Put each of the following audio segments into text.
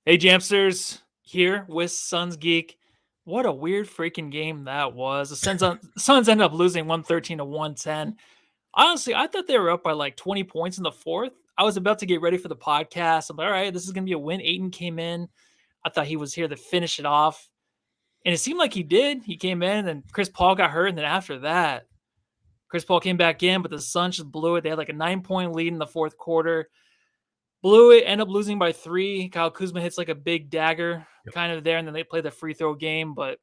Hey, Jamsters, here with Suns Geek. What a weird freaking game that was. The Suns ended up losing 113 to 110. Honestly, I thought they were up by like 20 points in the fourth. I was about to get ready for the podcast. I'm like, all right, this is going to be a win. Ayton came in. I thought he was here to finish it off. And it seemed like he did. He came in, and Chris Paul got hurt. And then after that, Chris Paul came back in, but the Suns just blew it. They had like a 9-point lead in the fourth quarter. Blew it, end up losing by 3. Kyle Kuzma hits like a big dagger kind of there, and then they play the free throw game. But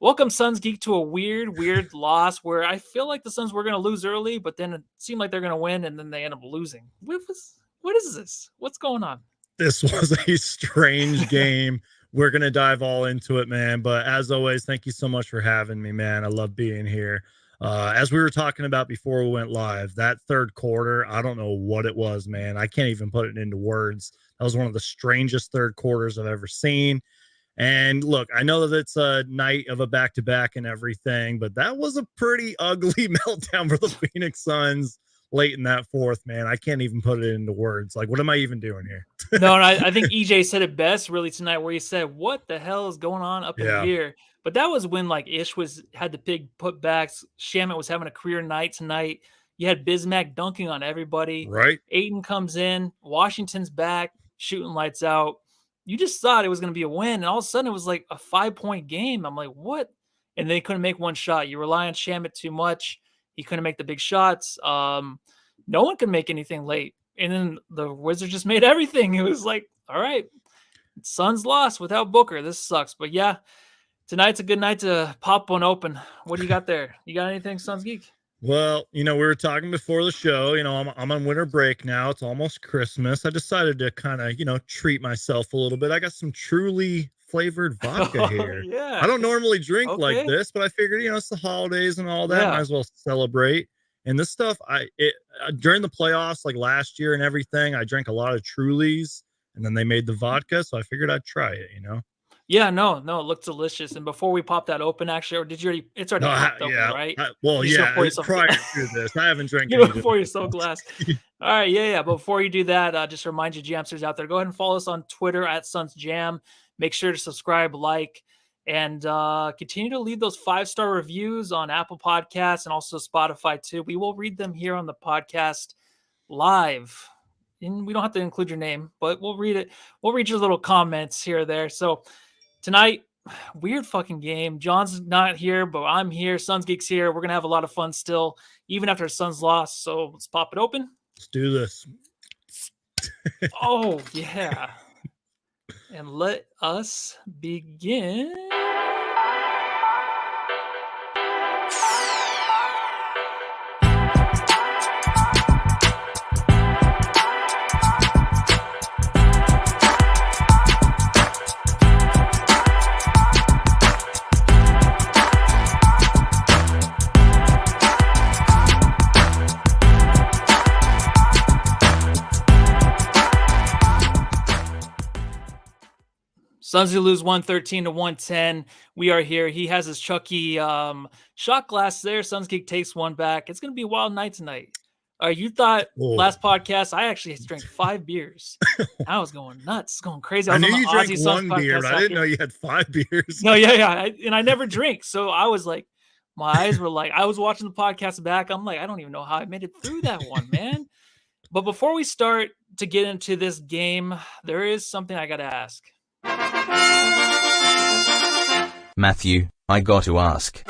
welcome, Suns Geek, to a weird loss where I feel like the Suns were going to lose early, but then it seemed like they're going to win, and then they end up losing. What is this? What's going on? This was a strange game. We're going to dive all into it, man. But as always, thank you so much for having me, man. I love being here. As we were talking about before we went live, that third quarter, I don't know what it was, man. I can't even put it into words. That was one of the strangest third quarters I've ever seen. And look, I know that it's a night of a back-to-back and everything, but that was a pretty ugly meltdown for the Phoenix Suns late in that fourth, man. I can't even put it into words. Like, what am I even doing here? No, I think EJ said it best really tonight, where he said, what the hell is going on up in here? But that was when like Ish had the big putbacks. Shamet was having a career night tonight. You had Bismack dunking on everybody. Right. Ayton comes in. Washington's back, shooting lights out. You just thought it was going to be a win, and all of a sudden it was like a 5-point game. I'm like, what? And they couldn't make one shot. You rely on Shamet too much. He couldn't make the big shots. No one could make anything late. And then the Wizards just made everything. It was like, all right, Suns lost without Booker. This sucks. But yeah, tonight's a good night to pop one open. What do you got there? You got anything, Suns Geek? Well, we were talking before the show, I'm on winter break now. It's almost Christmas. I decided to kind of, treat myself a little bit. I got some truly flavored vodka here. Yeah. I don't normally drink like this, but I figured, it's the holidays and all that. Yeah. Might as well celebrate. And this stuff, during the playoffs, like last year and everything, I drank a lot of Trulies, and then they made the vodka, so I figured I'd try it, Yeah, no, it looked delicious. And before we pop that open, actually, or did you already? It's already popped open, right? Prior to this, I haven't drank it before you so glass. All right, yeah. But before you do that, just remind you, Jamsters out there, go ahead and follow us on Twitter at Suns Jam. Make sure to subscribe, like, and continue to leave those 5-star reviews on Apple Podcasts and also Spotify too. We will read them here on the podcast live. And we don't have to include your name, but we'll read it. We'll read your little comments here or there. So tonight, weird fucking game. John's not here, but I'm here. Suns Geek's here. We're going to have a lot of fun still, even after Suns lost. So let's pop it open. Let's do this. Oh, yeah. And let us begin. Suns lose 113 to 110. We are here. He has his Chucky shot glass there. Suns Geek takes one back. It's going to be a wild night tonight. You thought last podcast, I actually drank 5 beers. I was going nuts, going crazy. I knew you drank one beer, but I didn't know you had 5 beers. No, yeah. And I never drink. So I was like, my eyes were like, I was watching the podcast back. I'm like, I don't even know how I made it through that one, man. But before we start to get into this game, there is something I got to ask. Matthew, I got to ask.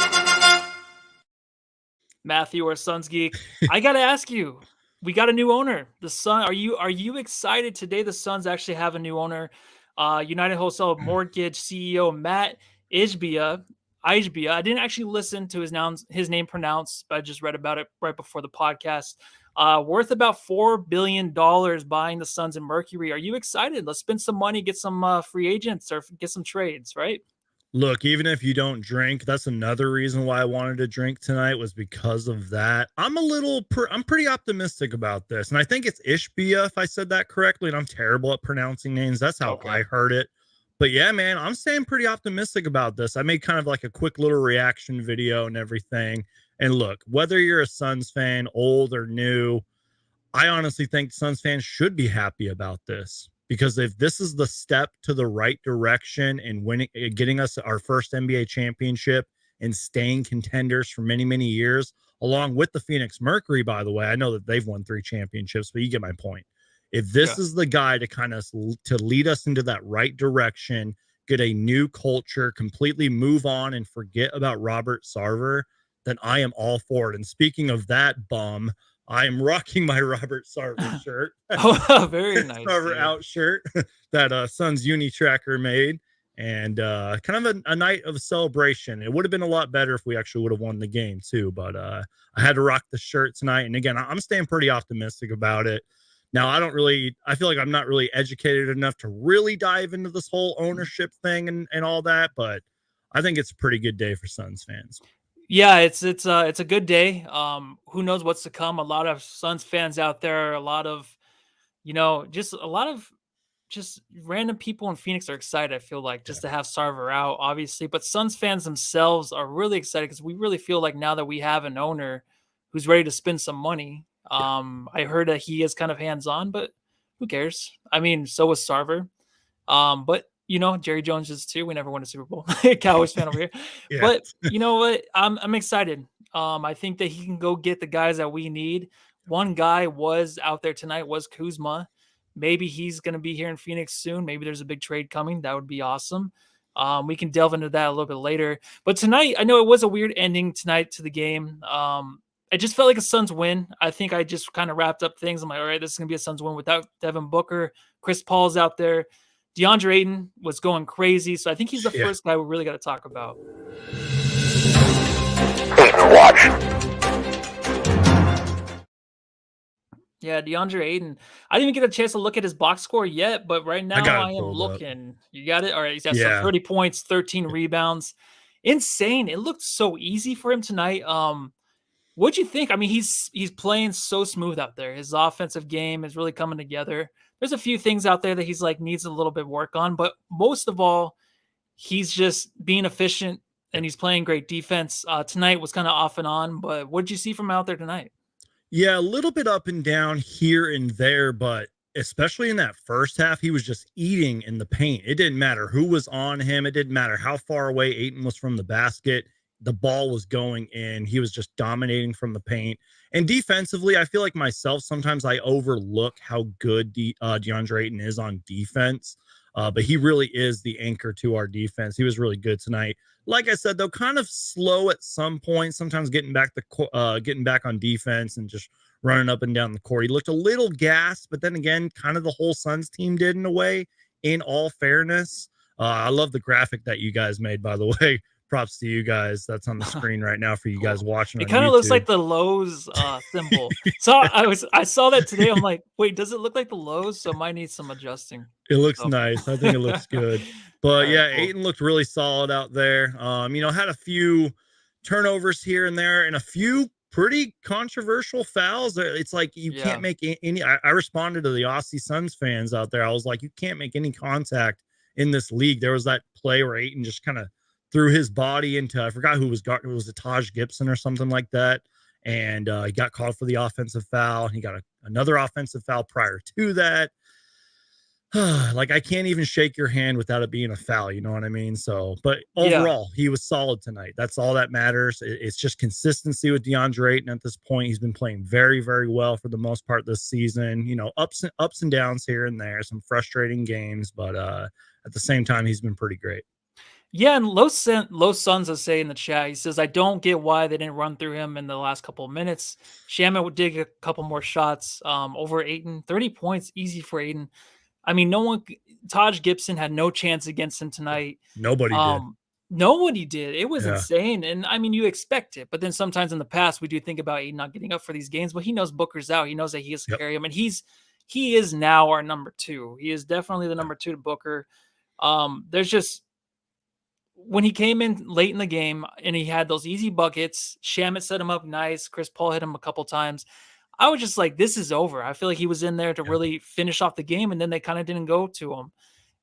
Matthew or Suns Geek, I got to ask you. We got a new owner. The Sun. Are you excited today? The Suns actually have a new owner. United Wholesale Mortgage CEO Matt Ishbia. I didn't actually listen to his name pronounced, but I just read about it right before the podcast. Worth about $4 billion buying the Suns and Mercury. Are you excited? Let's spend some money, get some free agents or get some trades, right? Look, even if you don't drink, that's another reason why I wanted to drink tonight was because of that. I'm pretty optimistic about this. And I think it's Ishbia, if I said that correctly, and I'm terrible at pronouncing names. That's how I heard it. But yeah, man, I'm staying pretty optimistic about this. I made kind of like a quick little reaction video and everything. And look, whether you're a Suns fan, old or new, I honestly think Suns fans should be happy about this. because if this is the step to the right direction and winning, getting us our first NBA championship and staying contenders for many, many years, along with the Phoenix Mercury, by the way, I know that they've won 3 championships, but you get my point. If this is the guy to kind of to lead us into that right direction, get a new culture, completely move on and forget about Robert Sarver, then I am all for it. And speaking of that bum, I am rocking my Robert Sarver shirt. Oh, very nice. Sarver out shirt that Suns Uni Tracker made. And kind of a night of celebration. It would have been a lot better if we actually would have won the game too. But I had to rock the shirt tonight. And again, I'm staying pretty optimistic about it. Now, I feel like I'm not really educated enough to really dive into this whole ownership thing and all that. But I think it's a pretty good day for Suns fans. Yeah, it's a good day. Who knows what's to come? A lot of Suns fans out there, a lot of, just a lot of just random people in Phoenix are excited. I feel like just to have Sarver out, obviously, but Suns fans themselves are really excited because we really feel like now that we have an owner who's ready to spend some money. I heard that he is kind of hands-on, but who cares? I mean, so was Sarver. But Jerry Jones is too. We never won a Super Bowl. Cowboys fan over here. Yeah. But you know what? I'm excited. I think that he can go get the guys that we need. One guy was out there tonight was Kuzma. Maybe he's going to be here in Phoenix soon. Maybe there's a big trade coming. That would be awesome. We can delve into that a little bit later. But tonight, I know it was a weird ending tonight to the game. It just felt like a Suns win. I think I just kind of wrapped up things. I'm like, all right, this is going to be a Suns win without Devin Booker. Chris Paul's out there. DeAndre Ayton was going crazy. So I think he's the first guy we really got to talk about. Ayton watch. Yeah, DeAndre Ayton. I didn't even get a chance to look at his box score yet, but right now I am looking. You got it? All right, he's got some 30 points, 13 rebounds. Insane. It looked so easy for him tonight. What'd you think? I mean, he's playing so smooth out there. His offensive game is really coming together. There's a few things out there that he's like needs a little bit work on, but most of all, he's just being efficient and he's playing great defense. Tonight was kind of off and on, but what did you see from out there tonight? Yeah, a little bit up and down here and there, but especially in that first half, he was just eating in the paint. It didn't matter who was on him. It didn't matter how far away Ayton was from the basket. The ball was going in. He was just dominating from the paint. And defensively, I feel like myself, sometimes I overlook how good DeAndre Ayton is on defense. But he really is the anchor to our defense. He was really good tonight. Like I said, though, kind of slow at some point, sometimes getting back on defense and just running up and down the court. He looked a little gassed, but then again, kind of the whole Suns team did in a way, in all fairness. I love the graphic that you guys made, by the way. Props to you guys. That's on the screen right now for you guys watching. It kind of looks like the Lowe's symbol. So I saw that today. I'm like, wait, does it look like the Lowe's? So it might need some adjusting. It looks nice. I think it looks good. But yeah, cool. Ayton looked really solid out there. Had a few turnovers here and there and a few pretty controversial fouls. It's like you can't make any. I responded to the Aussie Suns fans out there. I was like, you can't make any contact in this league. There was that play where Ayton just kind of threw his body into, I forgot who was guard. It was a Taj Gibson or something like that. And he got called for the offensive foul. He got another offensive foul prior to that. Like, I can't even shake your hand without it being a foul. You know what I mean? So, but overall, he was solid tonight. That's all that matters. It's just consistency with DeAndre Ayton at this point. He's been playing very, very well for the most part this season. Ups and downs here and there, some frustrating games, but at the same time, he's been pretty great. Yeah, and Low Suns will say in the chat, he says, I don't get why they didn't run through him in the last couple of minutes. Shaman did get a couple more shots over Ayton. 30 points, easy for Ayton. I mean, Taj Gibson had no chance against him tonight. Nobody did. Nobody did. It was insane. And I mean, you expect it. But then sometimes in the past, we do think about Ayton not getting up for these games, but he knows Booker's out. He knows that he has to carry him. And he is now our number 2. He is definitely the number 2 to Booker. There's just, when he came in late in the game and he had those easy buckets, Shamet set him up nice. Chris Paul hit him a couple times. I was just like, this is over. I feel like he was in there to really finish off the game, and then they kind of didn't go to him.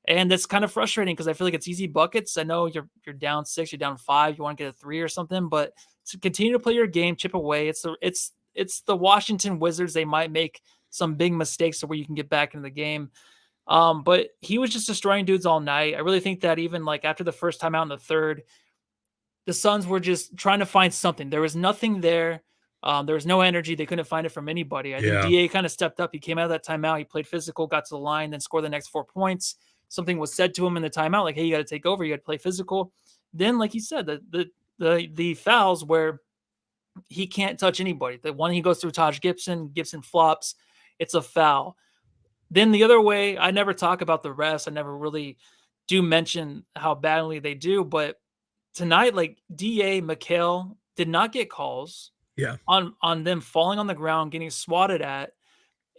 And that's kind of frustrating because I feel like it's easy buckets. I know you're down 6, you're down 5, you want to get a 3 or something, but to continue to play your game, chip away. It's the Washington Wizards. They might make some big mistakes to where you can get back into the game. But he was just destroying dudes all night. I really think that even like after the first time out in the third, the Suns were just trying to find something. There was nothing there. There was no energy. They couldn't find it from anybody. I think DA kind of stepped up. He came out of that timeout. He played physical, got to the line, then scored the next 4 points. Something was said to him in the timeout, like, "Hey, you got to take over. You got to play physical." Then, like you said, the fouls where he can't touch anybody. The one he goes through Taj Gibson flops. It's a foul. Then the other way, I never talk about the refs. I never really do mention how badly they do. But tonight, like DA, Mikal did not get calls on them falling on the ground, getting swatted at.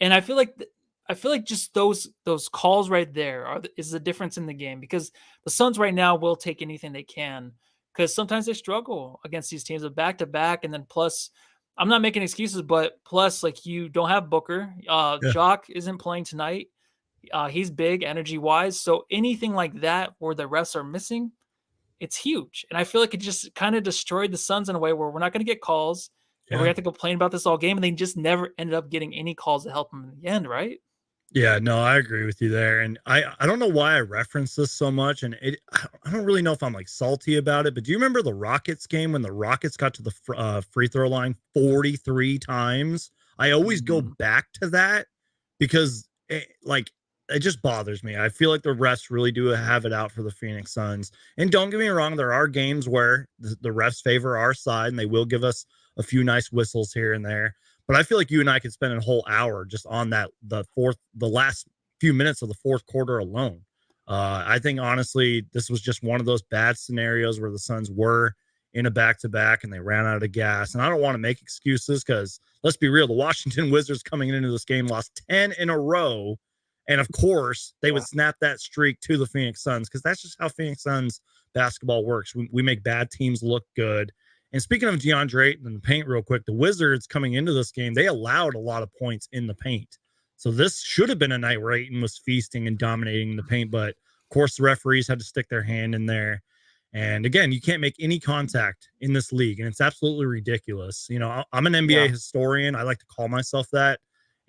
And I feel like just those calls right there is the difference in the game, because the Suns right now will take anything they can, because sometimes they struggle against these teams of back to back. And then plus, I'm not making excuses, but plus, like, you don't have Booker. Jock isn't playing tonight. He's big energy wise. So anything like that where the refs are missing, it's huge. And I feel like it just kind of destroyed the Suns in a way where we're not going to get calls. And we have to complain about this all game. And they just never ended up getting any calls to help them in the end, right? Yeah, no, I agree with you there. And I don't know why I reference this so much. And I don't really know if I'm like salty about it, but do you remember the Rockets game when the Rockets got to the free throw line 43 times? I always go back to that because it just bothers me. I feel like the refs really do have it out for the Phoenix Suns. And don't get me wrong, there are games where the refs favor our side and they will give us a few nice whistles here and there. But I feel like you and I could spend a whole hour just on the last few minutes of the fourth quarter alone. I think, honestly, this was just one of those bad scenarios where the Suns were in a back-to-back and they ran out of gas. And I don't want to make excuses because, let's be real, the Washington Wizards coming into this game lost 10 in a row. And, of course, they would snap that streak to the Phoenix Suns because that's just how Phoenix Suns basketball works. We make bad teams look good. And speaking of DeAndre Ayton in the paint real quick, the Wizards coming into this game, they allowed a lot of points in the paint. So this should have been a night where Ayton was feasting and dominating the paint. But, of course, the referees had to stick their hand in there. And, again, you can't make any contact in this league. And it's absolutely ridiculous. You know, I'm an NBA historian. I like to call myself that.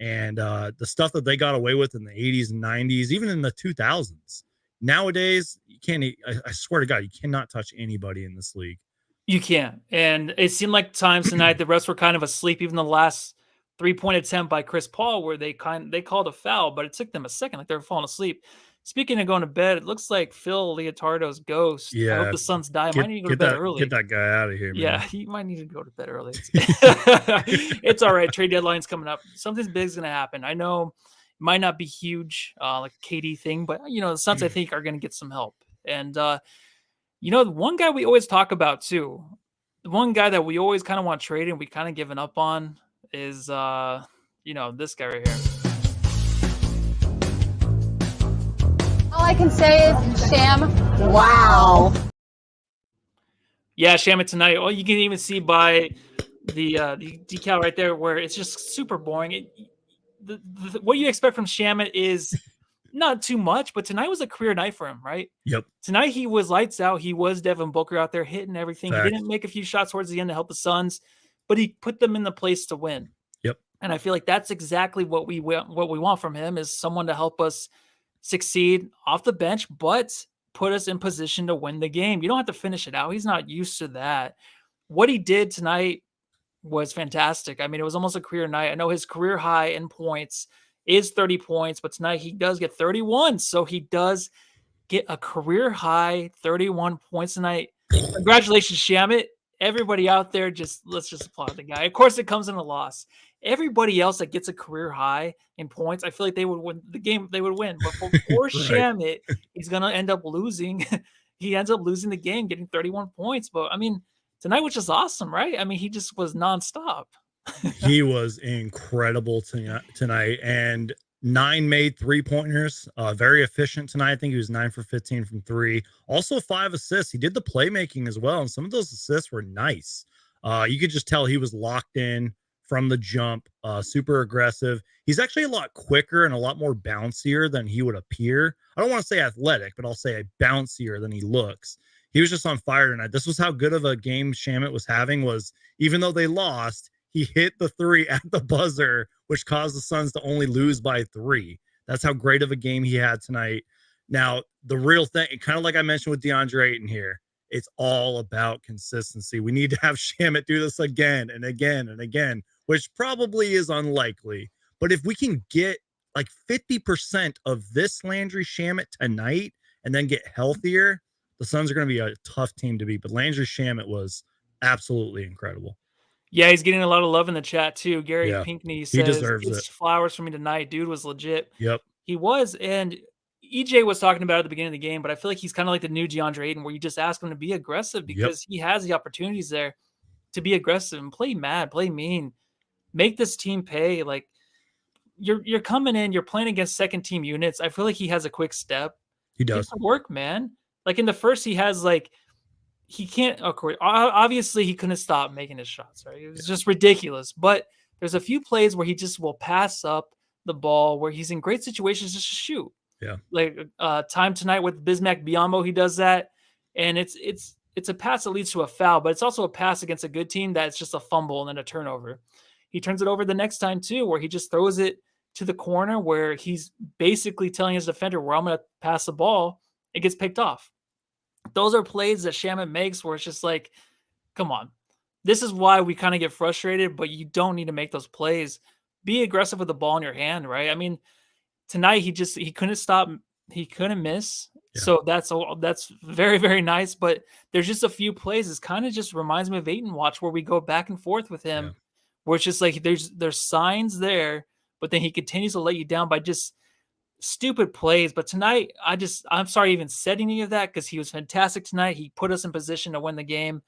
And the stuff that they got away with in the 80s and 90s, even in the 2000s, nowadays, you can't. I swear to God, you cannot touch anybody in this league. You can. And it seemed like times tonight the refs were kind of asleep. Even the last 3-point attempt by Chris Paul, where they called a foul, but it took them a second, like they were falling asleep. Speaking of going to bed, it looks like Phil Leotardo's ghost. I hope the Suns die. Might need to go to bed early. Get that guy out of here, man. Yeah, he might need to go to bed early. It's all right. Trade deadline's coming up. Something big's going to happen. I know it might not be huge, like a KD thing, but, you know, the Suns, I think, are going to get some help. And, you know, the one guy we always talk about, too, the one guy that we always kind of want traded and we kind of given up on is, you know, this guy right here. All I can say is, Sham, wow. Yeah, Shamit tonight. Well, you can even see by the decal right there where it's just super boring. What you expect from Shamit is not too much, but tonight was a career night for him, right? Yep. Tonight he was lights out. He was Devin Booker out there hitting everything. Fact. He didn't make a few shots towards the end to help the Suns, but he put them in the place to win. Yep. And I feel like that's exactly what we want from him, is someone to help us succeed off the bench, but put us in position to win the game. You don't have to finish it out. He's not used to that. What he did tonight was fantastic. I mean, it was almost a career night. I know his career high in points is 30 points, but tonight he does get 31. So he does get a career high 31 points tonight. Congratulations, Shamit. Everybody out there, let's just applaud the guy. Of course, it comes in a loss. Everybody else that gets a career high in points, I feel like they would win the game. They would win. But for poor Shamit, he's going to end up losing. He ends up losing the game, getting 31 points. But, I mean, tonight was just awesome, right? I mean, he just was nonstop. He was incredible tonight. And 9 made 3-pointers. Very efficient tonight. I think he was 9 for 15 from 3. Also 5 assists. He did the playmaking as well. And some of those assists were nice. You could just tell he was locked in from the jump, super aggressive. He's actually a lot quicker and a lot more bouncier than he would appear. I don't want to say athletic, but I'll say bouncier than he looks. He was just on fire tonight. This was how good of a game Shamit was having, was even though they lost, he hit the 3 at the buzzer, which caused the Suns to only lose by 3. That's how great of a game he had tonight. Now, the real thing, kind of like I mentioned with DeAndre Ayton here, it's all about consistency. We need to have Shamet do this again and again and again, which probably is unlikely. But if we can get like 50% of this Landry Shamet tonight and then get healthier, the Suns are going to be a tough team to beat. But Landry Shamet was absolutely incredible. Yeah, he's getting a lot of love in the chat too. Gary Yeah, Pinkney he says, deserves "It's it. flowers for me tonight." Dude was legit. Yep. He was, and EJ was talking about it at the beginning of the game, but I feel like he's kind of like the new DeAndre Ayton, where you just ask him to be aggressive because he has the opportunities there to be aggressive and play mad, play mean, make this team pay. Like you're coming in, you're playing against second team units. I feel like he has a quick step. He Get does. to work, man. Like in the first, he has like he can't. Of course, obviously he couldn't stop making his shots. Right, it was just ridiculous. But there's a few plays where he just will pass up the ball where he's in great situations just to shoot. Yeah. Like time tonight with Bismack Biyombo, he does that, and it's a pass that leads to a foul, but it's also a pass against a good team that's just a fumble and then a turnover. He turns it over the next time too, where he just throws it to the corner where he's basically telling his defender where I'm going to pass the ball. It gets picked off. Those are plays that Shamet makes where it's just like, come on. This is why we kind of get frustrated, but you don't need to make those plays. Be aggressive with the ball in your hand, right? I mean, tonight he couldn't stop, he couldn't miss. Yeah. So that's very, very nice. But there's just a few plays. It kind of just reminds me of Ayton watch where we go back and forth with him, where it's just like there's signs there, but then he continues to let you down by just stupid plays. But tonight, I'm sorry even said any of that because he was fantastic tonight. He put us in position to win the game.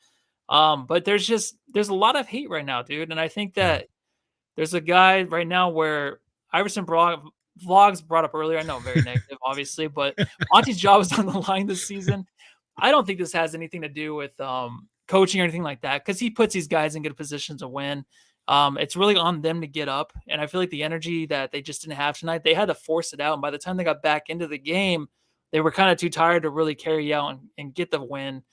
But there's a lot of hate right now, dude. And I think that there's a guy right now where Iverson Vlogs brought up earlier. I know very negative, obviously, but Monty's job is on the line this season. I don't think this has anything to do with coaching or anything like that because he puts these guys in good positions to win. It's really on them to get up. And I feel like the energy that they just didn't have tonight, they had to force it out. And by the time they got back into the game, they were kind of too tired to really carry out and get the win.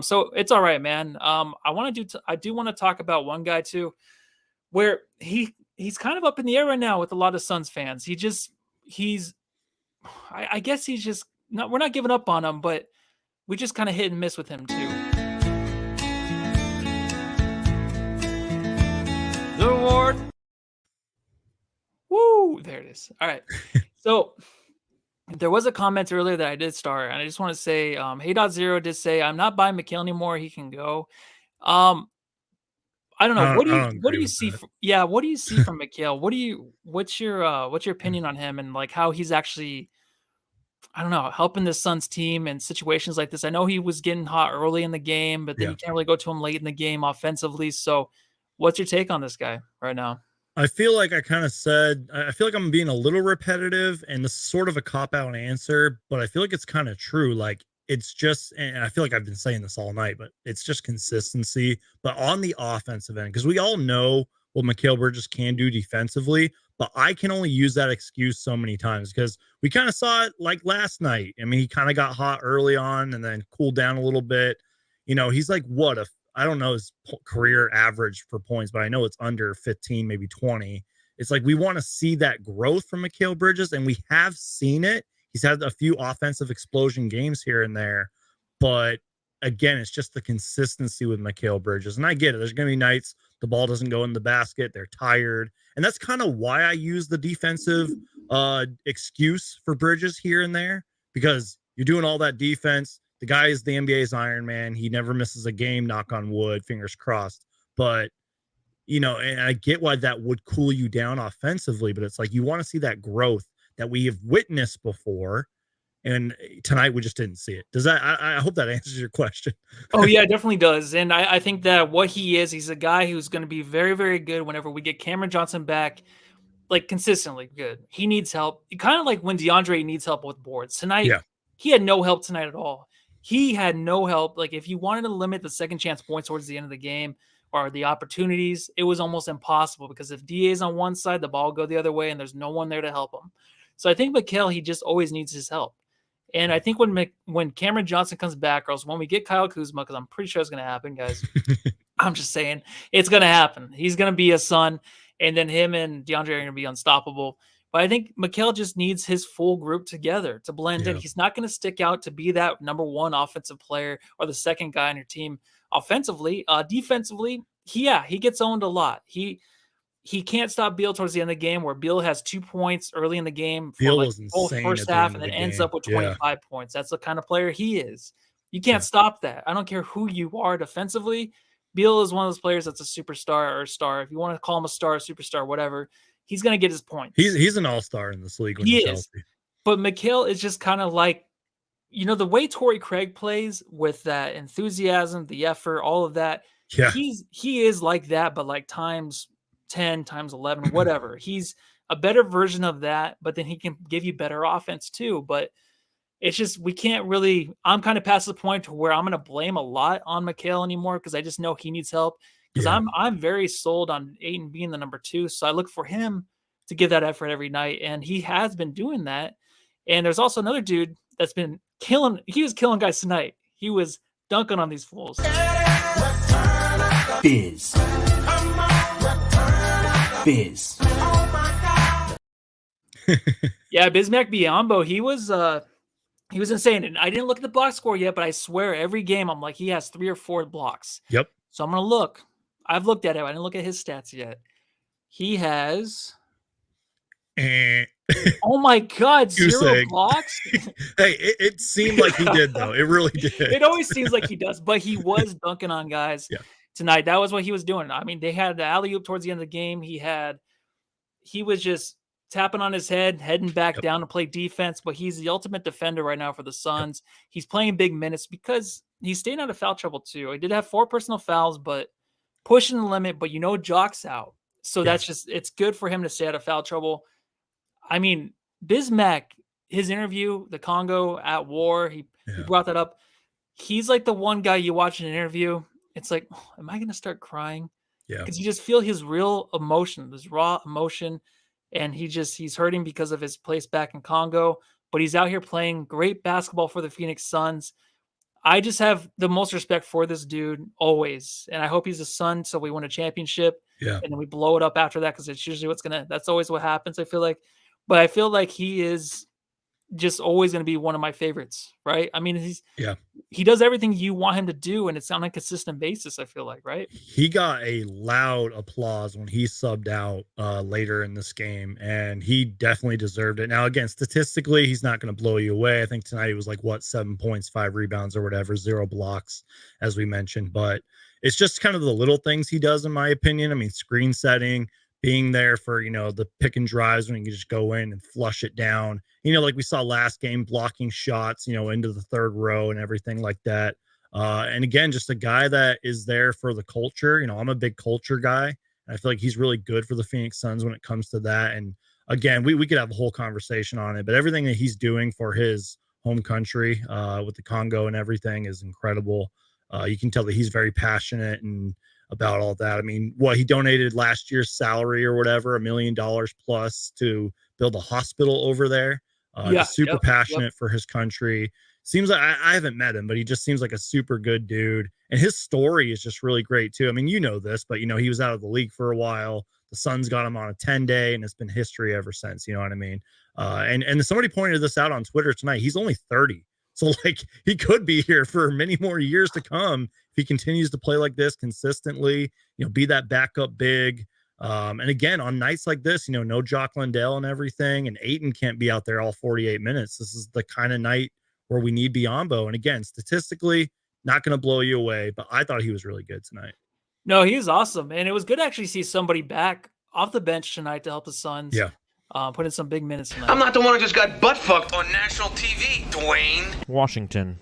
So it's all right, man. I do want to talk about one guy too, where he's kind of up in the air right now with a lot of Suns fans. I guess he's just not, we're not giving up on him, but we just kind of hit and miss with him too. The award. Woo! There it is. All right. So there was a comment earlier that I did start, and I just want to say, Hey.0 did say, I'm not buying Mikal anymore. He can go. I don't know. What do you see? What do you see from Mikal? What's your opinion on him and like how he's actually, I don't know, helping the Suns team in situations like this? I know he was getting hot early in the game, but then you can't really go to him late in the game offensively. So what's your take on this guy right now? I feel like I feel like I'm being a little repetitive and this is sort of a cop-out answer, but I feel like it's kind of true. Like it's just, and I feel like I've been saying this all night, but it's just consistency. But on the offensive end, because we all know what Mikal Bridges can do defensively, but I can only use that excuse so many times because we kind of saw it like last night. I mean, he kind of got hot early on and then cooled down a little bit. You know, he's like, I don't know his career average for points, but I know it's under 15, maybe 20. It's like we want to see that growth from Mikal Bridges, and we have seen it. He's had a few offensive explosion games here and there, but again, it's just the consistency with Mikal Bridges. And I get it. There's going to be nights the ball doesn't go in the basket. They're tired. And that's kind of why I use the defensive excuse for Bridges here and there, because you're doing all that defense. The guy is the NBA's Iron Man. He never misses a game, knock on wood, fingers crossed. But, you know, and I get why that would cool you down offensively, but it's like you want to see that growth that we have witnessed before, and tonight we just didn't see it. Does that? I hope that answers your question. Oh yeah, it definitely does. And I think that what he's a guy who's going to be very, very good whenever we get Cameron Johnson back, like consistently good. He needs help. Kind of like when DeAndre needs help with boards tonight. He had no help tonight at all. He had no help. Like if you wanted to limit the second chance points towards the end of the game or the opportunities, it was almost impossible because if DA is on one side, the ball will go the other way and there's no one there to help him. So I think Mikal, he just always needs his help. And I think when Cameron Johnson comes back, girls, when we get Kyle Kuzma, because I'm pretty sure it's going to happen, guys. I'm just saying it's going to happen. He's going to be a Sun, and then him and DeAndre are going to be unstoppable. But I think Mikal just needs his full group together to blend in. Yeah. He's not going to stick out to be that number one offensive player or the second guy on your team offensively. Defensively, he gets owned a lot. He can't stop Beal towards the end of the game, where Beal has 2 points early in the game for Beal like was the whole insane first at the half, end and of then the ends game. up with Yeah. 25 points. That's the kind of player he is. You can't stop that. I don't care who you are defensively. Beal is one of those players that's a superstar or a star. If you want to call him a star, a superstar, whatever, he's going to get his points. He's an all-star in this league when He he's is. healthy. But Mikal is just kind of like, the way Torrey Craig plays with that enthusiasm, the effort, all of that. Yeah. He is like that, but like times 10, times 11, whatever. He's a better version of that, but then he can give you better offense too. But it's just, we can't really, I'm kind of past the point to where I'm going to blame a lot on Mikal anymore, because I just know he needs help, because Yeah. I'm very sold on Ayton being the number 2. So I look for him to give that effort every night. And he has been doing that. And there's also another dude that's been he was killing guys tonight. He was dunking on these fools. Biz. Yeah, Bismack Biyombo, he was insane. And I didn't look at the block score yet, but I swear every game I'm like, he has 3 or 4 blocks. Yep. So I'm gonna look. I've looked at it. I didn't look at his stats yet. He has oh my God, 0 blocks. Hey, it seemed like he did, though. It really did. It always seems like he does, but he was dunking on guys tonight. That was what he was doing. I mean, they had the alley-oop towards the end of the game. He was just tapping on his head, heading back down to play defense, but he's the ultimate defender right now for the Suns. He's playing big minutes because he's staying out of foul trouble too. He did have 4 personal fouls, but pushing the limit, but Jock's out. So that's just, it's good for him to stay out of foul trouble. I mean, Bismack, his interview, the Congo at war, he brought that up. He's like the one guy you watch in an interview, it's like, oh, am I going to start crying? Yeah. Because you just feel his real emotion, this raw emotion, and he's hurting because of his place back in Congo, but he's out here playing great basketball for the Phoenix Suns. I just have the most respect for this dude always, and I hope he's a Sun so we win a championship, and then we blow it up after that, because it's usually that's always what happens, I feel like. But I feel like he is just always going to be one of my favorites, right? I mean, he does everything you want him to do, and it's on a consistent basis, I feel like, right? He got a loud applause when he subbed out later in this game, and he definitely deserved it. Now, again, statistically, he's not going to blow you away. I think tonight he was like, 7 points, 5 rebounds or whatever, 0 blocks, as we mentioned. But it's just kind of the little things he does, in my opinion. I mean, screen setting, being there for, the pick and drives when you can just go in and flush it down, like we saw last game, blocking shots, into the third row and everything like that. And again, just a guy that is there for the culture. I'm a big culture guy, and I feel like he's really good for the Phoenix Suns when it comes to that. And again, we could have a whole conversation on it, but everything that he's doing for his home country with the Congo and everything is incredible. You can tell that he's very passionate and about all that. I mean, he donated last year's salary or whatever, $1 million plus to build a hospital over there. Just super passionate for his country. Seems like I haven't met him, but he just seems like a super good dude. And his story is just really great too. I mean, this, but he was out of the league for a while. The Suns got him on a 10-day, and it's been history ever since. You know what I mean? And somebody pointed this out on Twitter tonight. He's only 30. So he could be here for many more years to come if he continues to play like this consistently, be that backup big. And again, on nights like this, no Jock Landale and everything, and Ayton can't be out there all 48 minutes. This is the kind of night where we need Biyombo. And again, statistically, not going to blow you away, but I thought he was really good tonight. No, he was awesome. And it was good to actually see somebody back off the bench tonight to help the Suns. Yeah. Put in some big minutes tonight. I'm not the one who just got butt fucked on national TV, Dwayne Washington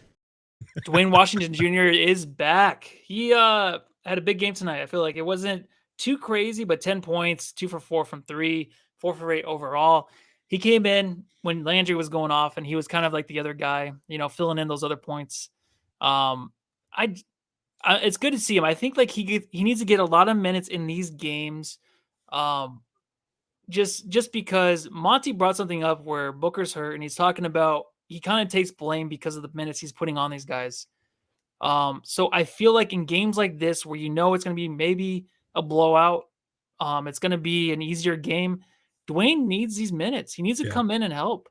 Jr. is back. He had a big game tonight. I feel like it wasn't too crazy, but 10 points, 2 for 4 from 3, 4 for 8 overall. He came in when Landry was going off, and he was kind of like the other guy, filling in those other points. It's good to see him. I think like he needs to get a lot of minutes in these games. Just because Monty brought something up where Booker's hurt, and he's talking about he kind of takes blame because of the minutes he's putting on these guys. So I feel like in games like this where it's going to be maybe a blowout, it's going to be an easier game. Dwayne needs these minutes. He needs to come in and help.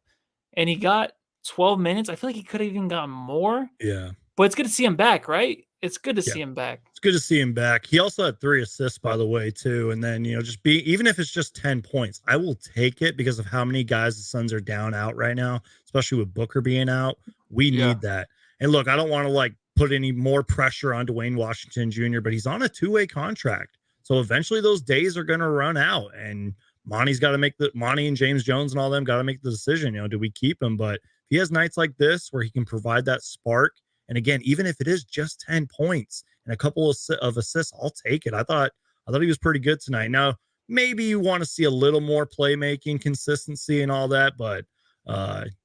And he got 12 minutes. I feel like he could have even gotten more. Yeah. But it's good to see him back, right? It's good to see him back. It's good to see him back. He also had 3 assists, by the way, too. And then, even if it's just 10 points, I will take it because of how many guys the Suns are down out right now, especially with Booker being out. We need that. And look, I don't want to put any more pressure on Dwayne Washington Jr., but he's on a 2-way contract. So eventually those days are going to run out. And Monty's got to make Monty and James Jones and all them got to make the decision. Do we keep him? But if he has nights like this where he can provide that spark, and again, even if it is just 10 points and a couple of assists, I'll take it. I thought he was pretty good tonight. Now, maybe you want to see a little more playmaking, consistency, and all that, but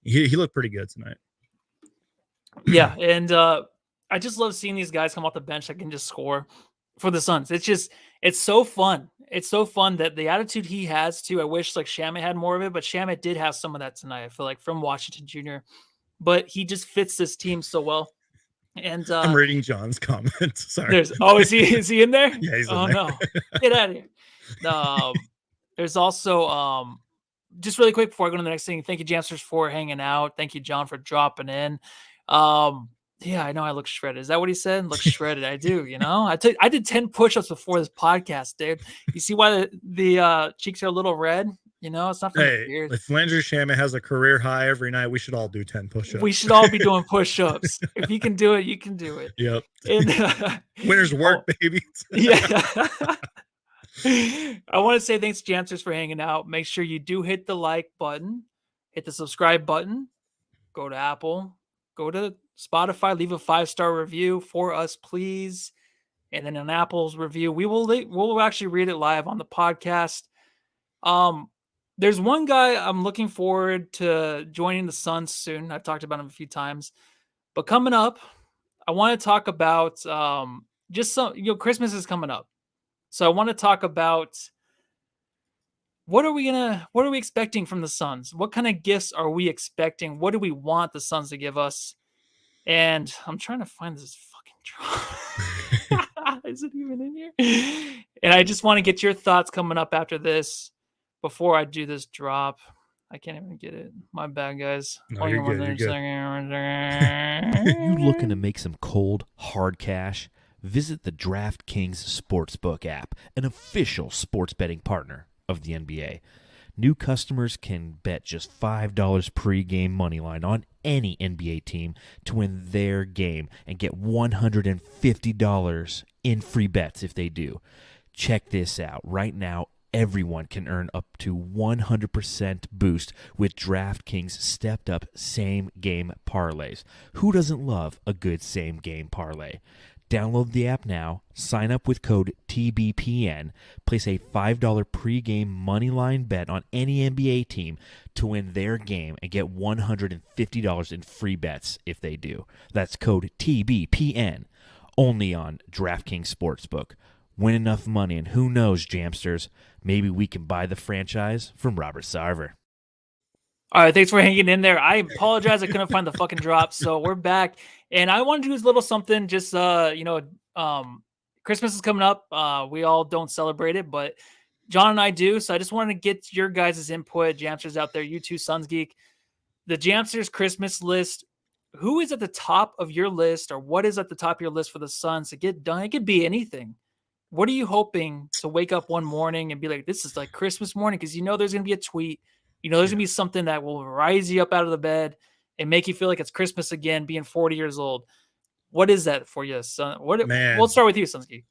he looked pretty good tonight. Yeah, and I just love seeing these guys come off the bench that can just score for the Suns. It's so fun. It's so fun that the attitude he has too. I wish Shamet had more of it, but Shamet did have some of that tonight. I feel like from Washington Jr., but he just fits this team so well. And I'm reading John's comments. Sorry. Is he in there? Yeah, he's in there. No, get out of here. There's also just really quick before I go to the next thing. Thank you, Jamsters, for hanging out. Thank you, John, for dropping in. Yeah, I know I look shredded. Is that what he said? Look shredded. I do. I did 10 push-ups before this podcast, dude. You see why the cheeks are a little red? It's not from the beard. If Landry Shamet has a career high every night, we should all do 10 push-ups. We should all be doing push-ups. If you can do it, you can do it. Yep. And, winner's work, baby. Yeah. I want to say thanks, Jamsters, for hanging out. Make sure you do hit the like button, hit the subscribe button, go to Apple, go to Spotify, leave a 5-star review for us, please. And then an Apple's review, we'll actually read it live on the podcast. There's one guy I'm looking forward to joining the Suns soon. I've talked about him a few times, but coming up, I want to talk about just some. Christmas is coming up, so I want to talk about what are we expecting from the Suns? What kind of gifts are we expecting? What do we want the Suns to give us? And I'm trying to find this fucking drop. Is it even in here? And I just want to get your thoughts coming up after this. Before I do this drop, I can't even get it. My bad, guys. No, you're good. You looking to make some cold, hard cash? Visit the DraftKings Sportsbook app, an official sports betting partner of the NBA. New customers can bet just $5 pregame moneyline on any NBA team to win their game and get $150 in free bets if they do. Check this out. Right now, everyone can earn up to 100% boost with DraftKings stepped-up same-game parlays. Who doesn't love a good same-game parlay? Download the app now, sign up with code TBPN, place a $5 pregame moneyline bet on any NBA team to win their game and get $150 in free bets if they do. That's code TBPN, only on DraftKings Sportsbook. Win enough money, and who knows, Jamsters, maybe we can buy the franchise from Robert Sarver. All right, thanks for hanging in there. I apologize, I couldn't find the fucking drop, so we're back. And I wanted to do a little something, just Christmas is coming up. We all don't celebrate it, but John and I do. So I just wanted to get your guys' input, Jamsters out there, you too, Suns Geek. The Jamsters Christmas list. Who is at the top of your list, or what is at the top of your list for the Suns to get done? It could be anything. What are you hoping to wake up one morning and be like, this is like Christmas morning? Because there's going to be a tweet. There's going to be something that will rise you up out of the bed and make you feel like it's Christmas again, being 40 years old. What is that for you, son? We'll start with you, Suns Geek.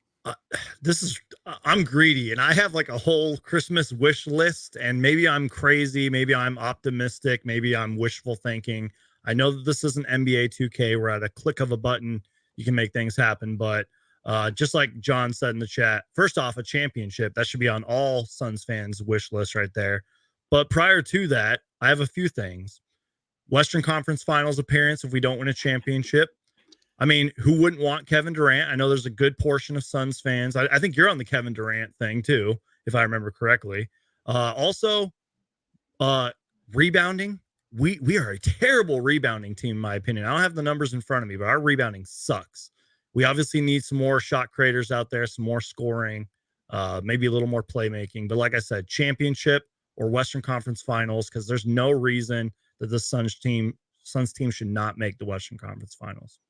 I'm greedy, and I have like a whole Christmas wish list, and maybe I'm crazy. Maybe I'm optimistic. Maybe I'm wishful thinking. I know that this isn't NBA 2K where at a click of a button, you can make things happen. But just like John said in the chat, first off, a championship. That should be on all Suns fans' wish list right there. But prior to that, I have a few things. Western Conference Finals appearance if we don't win a championship. I mean, who wouldn't want Kevin Durant? I know there's a good portion of Suns fans. I think you're on the Kevin Durant thing too, if I remember correctly. Also, rebounding. We are a terrible rebounding team, in my opinion. I don't have the numbers in front of me, but our rebounding sucks. We obviously need some more shot creators out there, some more scoring, maybe a little more playmaking. But like I said, championship or Western Conference Finals, because there's no reason that the Suns team should not make the Western Conference Finals.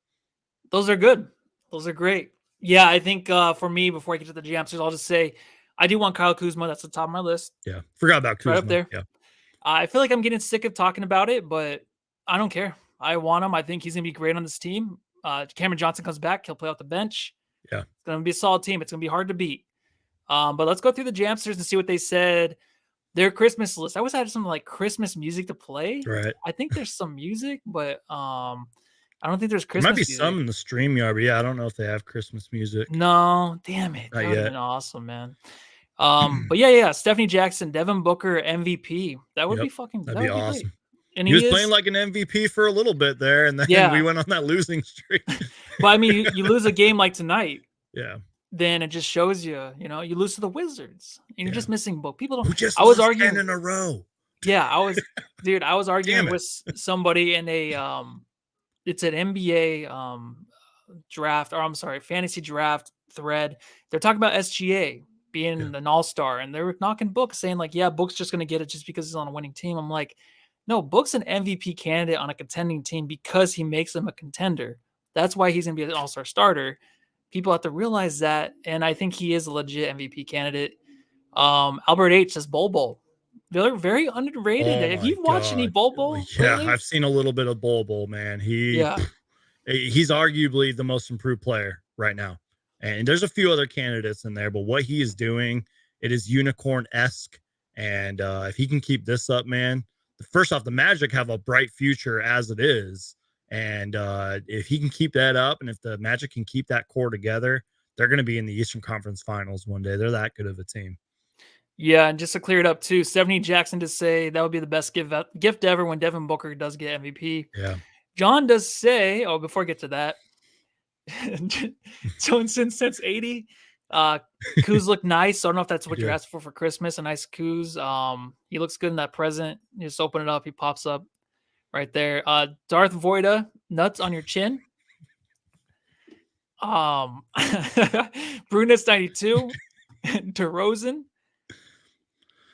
Those are good. Those are great. Yeah, I think for me, before I get to the Jamsters, I'll just say I do want Kyle Kuzma. That's the top of my list. Yeah, forgot about Kuzma. Right up there. Yeah, I feel like I'm getting sick of talking about it, but I don't care. I want him. I think he's going to be great on this team. Cameron Johnson comes back. He'll play off the bench. Yeah. It's going to be a solid team. It's going to be hard to beat. But let's go through the Jamsters and see what they said. Their Christmas list. I always had some like Christmas music to play. right. I think there's some music, but I don't think there's There Christmas might be music. some in the StreamYard, but yeah, I don't know if they have Christmas music. No, damn it. Not That would have yet. been awesome, man. But yeah. Stephanie Jackson, Devin Booker, MVP. That would Yep, be fucking That'd be that would awesome. great. And He was is, playing like an MVP for a little bit there, and then Yeah. we went on that losing streak. but I mean, you lose a game like tonight, Yeah. then it just shows you, you lose to the Wizards, and you're Yeah. just missing Book. People Who don't. just I was lost arguing 10 in a row? Yeah, I was arguing Damn it. with somebody in a it's an NBA draft, or I'm sorry, fantasy draft thread. They're talking about SGA being an all-star, and they were knocking Book, saying like, yeah, Book's just gonna get it just because he's on a winning team. I'm like, no, Book's an MVP candidate on a contending team because he makes them a contender. That's why he's gonna be an all-star starter. People have to realize that, and I think he is a legit MVP candidate. Albert H says Bol. They're very underrated. Oh If my you've watched any God. Bol Yeah, lately, I've seen a little bit of Bol, man. He's arguably the most improved player right now. And there's a few other candidates in there, but what he is doing, it is unicorn-esque. And if he can keep this up, man, first off, the Magic have a bright future as it is. And if he can keep that up, and if the Magic can keep that core together, they're going to be in the Eastern Conference Finals one day. They're that good of a team. Yeah, and just to clear it up too, Stephanie Jackson to say that would be the best gift ever when Devin Booker does get MVP. Yeah. John does say, before I get to that, so since 80, Kuz look nice. So I don't know if that's what you're asking for Christmas. A nice Kuz. He looks good in that present. You just open it up, he pops up right there. Darth Voida, nuts on your chin. Brunet's 92, DeRozan.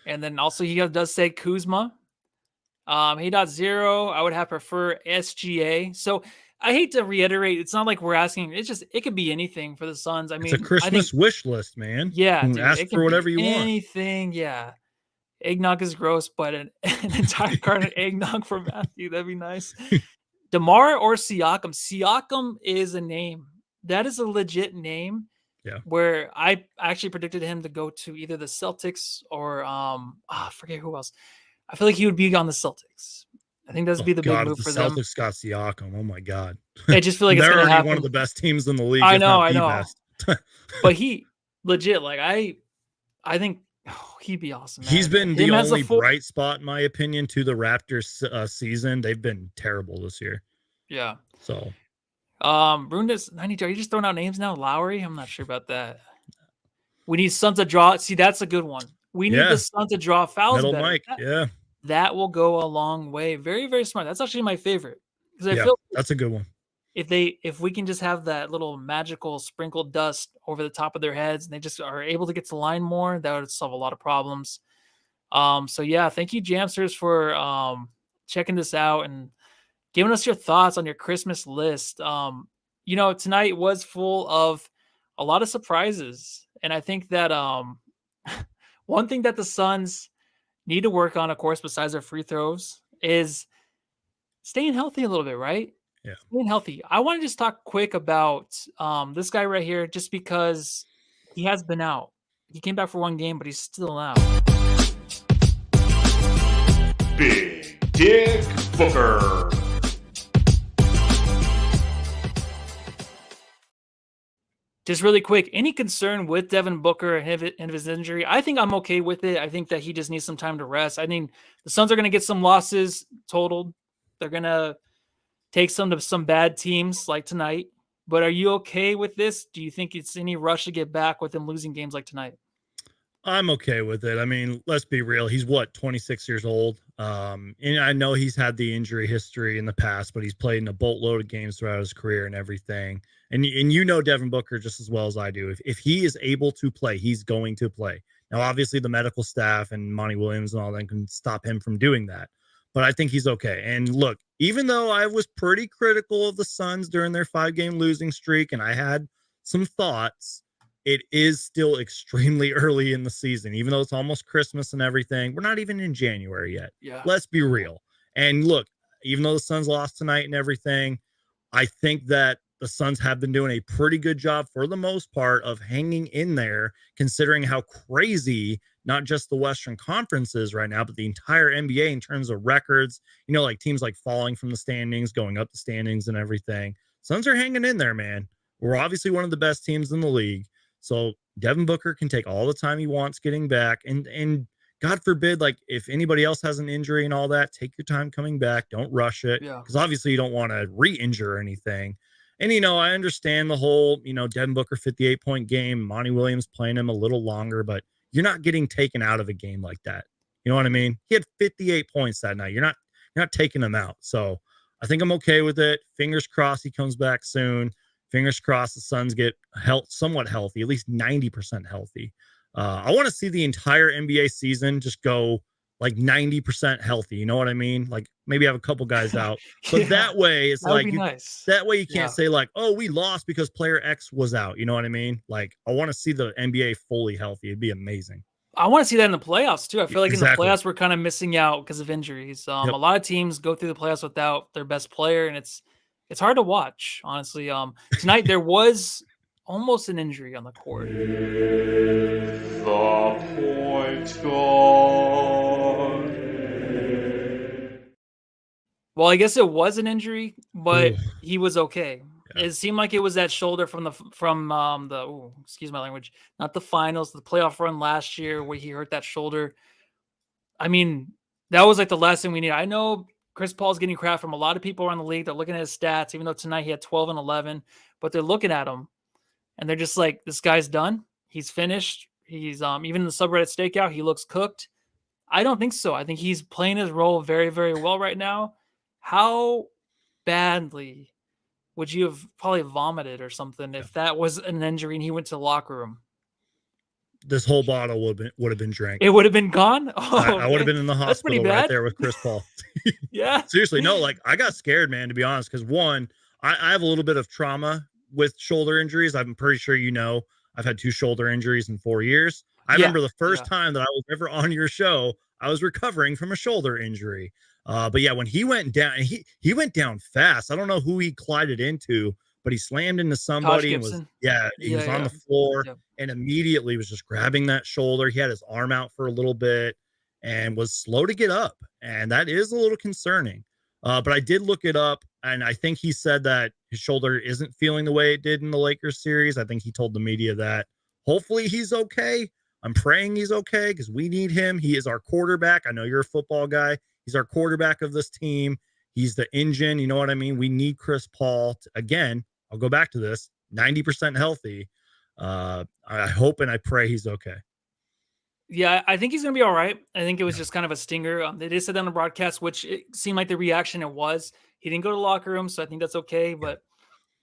And then also he does say Kuzma. He.0, I would have prefer SGA. So I hate to reiterate, it's not like we're asking, it could be anything for the Suns. I mean, it's a Christmas wish list, man. Yeah, dude, ask for whatever you want. Anything, yeah. Eggnog is gross, but an entire carton of eggnog for Matthew, that'd be nice. DeMar or Siakam? Siakam is a name. That is a legit name. Yeah. Where I actually predicted him to go to either the Celtics or I forget who else. I feel like he would be on the Celtics. I think that'd be the big move for them. Celtics got Siakam. Oh my God. I just feel like it's they're gonna already happen. one of the best teams in the league. I know. Best. But he legit, like I think he'd be awesome. Man. He's been the only bright spot, in my opinion, to the Raptors season. They've been terrible this year. Yeah. So Brundes 92. Are you just throwing out names now? Lowry? I'm not sure about that. We need Suns to draw. See, that's a good one. We need the Suns to draw fouls Middle better. Mike. That will go a long way. Very, very smart. That's actually my favorite. Because I feel that's a good one. If we can just have that little magical sprinkled dust over the top of their heads and they just are able to get to the line more, that would solve a lot of problems. So yeah, thank you, Jamsters, for checking this out and giving us your thoughts on your Christmas list. Tonight was full of a lot of surprises. And I think that one thing that the Suns need to work on, of course, besides their free throws, is staying healthy a little bit, right? Yeah. Staying healthy. I want to just talk quick about this guy right here, just because he has been out. He came back for one game, but he's still out. Big Dick Booker. Just really quick, any concern with Devin Booker and his injury? I think I'm okay with it. I think that he just needs some time to rest. I think the Suns are going to get some losses totaled. They're going to take some to some bad teams like tonight. But are you okay with this? Do you think it's any rush to get back with him losing games like tonight? I'm okay with it. I mean, let's be real. He's 26 years old. And I know he's had the injury history in the past, but he's played in a boatload of games throughout his career and everything. And you know Devin Booker just as well as I do. If he is able to play, he's going to play. Now, obviously, the medical staff and Monty Williams and all that can stop him from doing that. But I think he's okay. And look, even though I was pretty critical of the Suns during their 5-game losing streak, and I had some thoughts, it is still extremely early in the season. Even though it's almost Christmas and everything, we're not even in January yet. Yeah. Let's be real. And look, even though the Suns lost tonight and everything, I think that the Suns have been doing a pretty good job for the most part of hanging in there, considering how crazy not just the Western Conference is right now, but the entire NBA in terms of records, you know, like teams like falling from the standings, going up the standings and everything. Suns are hanging in there, man. We're obviously one of the best teams in the league. So Devin Booker can take all the time he wants getting back. And God forbid, like if anybody else has an injury and all that, take your time coming back. Don't rush it. Yeah. Because obviously you don't want to re-injure or anything. And, you know, I understand the whole, you know, Devin Booker 58-point game, Monty Williams playing him a little longer, but you're not getting taken out of a game like that. You know what I mean? He had 58 points that night. You're not taking him out. So I think I'm okay with it. Fingers crossed he comes back soon. Fingers crossed the Suns get somewhat healthy, at least 90% healthy. I want to see the entire NBA season just go like 90% healthy. You know what I mean? Like maybe have a couple guys out, but that way it's like, nice. That way you can't say like, oh, we lost because player X was out. You know what I mean? Like I want to see the NBA fully healthy. It'd be amazing. I want to see that in the playoffs too. I feel like in the playoffs, we're kind of missing out because of injuries. A lot of teams go through the playoffs without their best player, and it's hard to watch, honestly. Tonight there was almost an injury on the court. The point guard. Well, I guess it was an injury, but he was okay. Yeah. It seemed like it was that shoulder from the excuse my language, not the finals, the playoff run last year where he hurt that shoulder. I mean, that was like the last thing we need. I know Chris Paul's getting crap from a lot of people around the league. They're looking at his stats, even though tonight he had 12 and 11, but they're looking at him and they're just like, this guy's done. He's finished. He's even in the subreddit stakeout, he looks cooked. I don't think so. I think he's playing his role very, very well right now. How badly would you have probably vomited or something if that was an injury and he went to the locker room? This whole bottle would have been drank. It would have been gone. I would have been in the hospital right there with Chris Paul. Yeah. Seriously, no, like I got scared, man, to be honest, because one, I have a little bit of trauma with shoulder injuries. I'm pretty sure you know I've had 2 shoulder injuries in 4 years. I remember the first time that I was ever on your show, I was recovering from a shoulder injury. But yeah, when he went down, he went down fast. I don't know who he collided into, but he slammed into somebody and was on the floor and immediately was just grabbing that shoulder. He had his arm out for a little bit and was slow to get up. And that is a little concerning. But I did look it up, and I think he said that his shoulder isn't feeling the way it did in the Lakers series. I think he told the media that hopefully he's okay. I'm praying he's okay because we need him. He is our quarterback. I know you're a football guy. He's our quarterback of this team. He's the engine. You know what I mean? We need Chris Paul to, again, I'll go back to this, 90% healthy. I hope and I pray he's okay. Yeah, I think he's going to be all right. I think it was just kind of a stinger. They did say that on the broadcast, which it seemed like the reaction it was. He didn't go to the locker room, so I think that's okay. But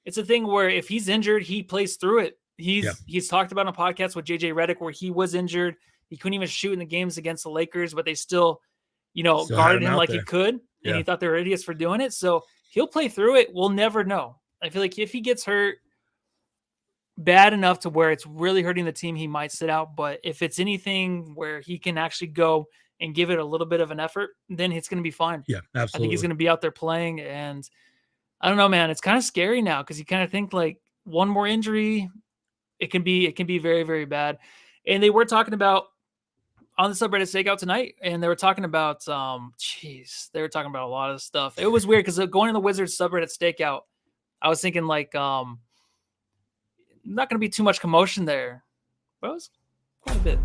it's a thing where if he's injured, he plays through it. He's talked about on a podcast with JJ Redick where he was injured. He couldn't even shoot in the games against the Lakers, but they still guarded him like he could. And he thought they were idiots for doing it. So he'll play through it. We'll never know. I feel like if he gets hurt bad enough to where it's really hurting the team, he might sit out. But if it's anything where he can actually go and give it a little bit of an effort, then it's going to be fine. Yeah, absolutely. I think he's going to be out there playing. And I don't know, man, it's kind of scary now because you kind of think like one more injury, it can be very, very bad. And they were talking about on the subreddit stakeout tonight, and they were talking about, they were talking about a lot of stuff. It was weird because going to the Wizards subreddit stakeout, I was thinking like, not going to be too much commotion there, but it was quite a bit.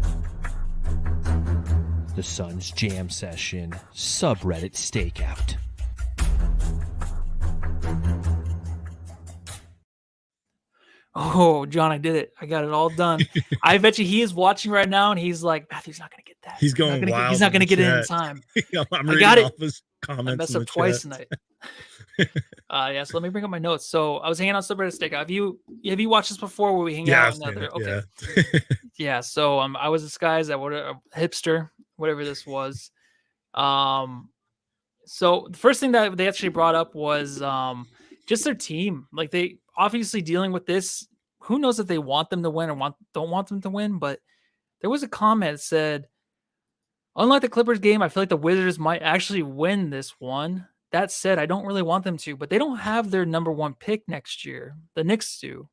The Suns Jam Session subreddit stakeout. Oh, John, I did it. I got it all done. I bet you he is watching right now, and he's like, Matthew's not going to get that. He's going wild. He's not going to get it in time. I'm I got it. His comments I messed up twice tonight. Yeah, so let me bring up my notes. So I was hanging out subreddit steak. Have you watched this before where we hang Yeah, out? I've seen it, Okay. yeah. Yeah, so I was disguised at a hipster, whatever this was. So the first thing that they actually brought up was just their team. Like they obviously dealing with this. Who knows if they want them to win or don't want them to win, but there was a comment that said, unlike the Clippers game, I feel like the Wizards might actually win this one. That said, I don't really want them to, but they don't have their number 1 pick next year. The Knicks do.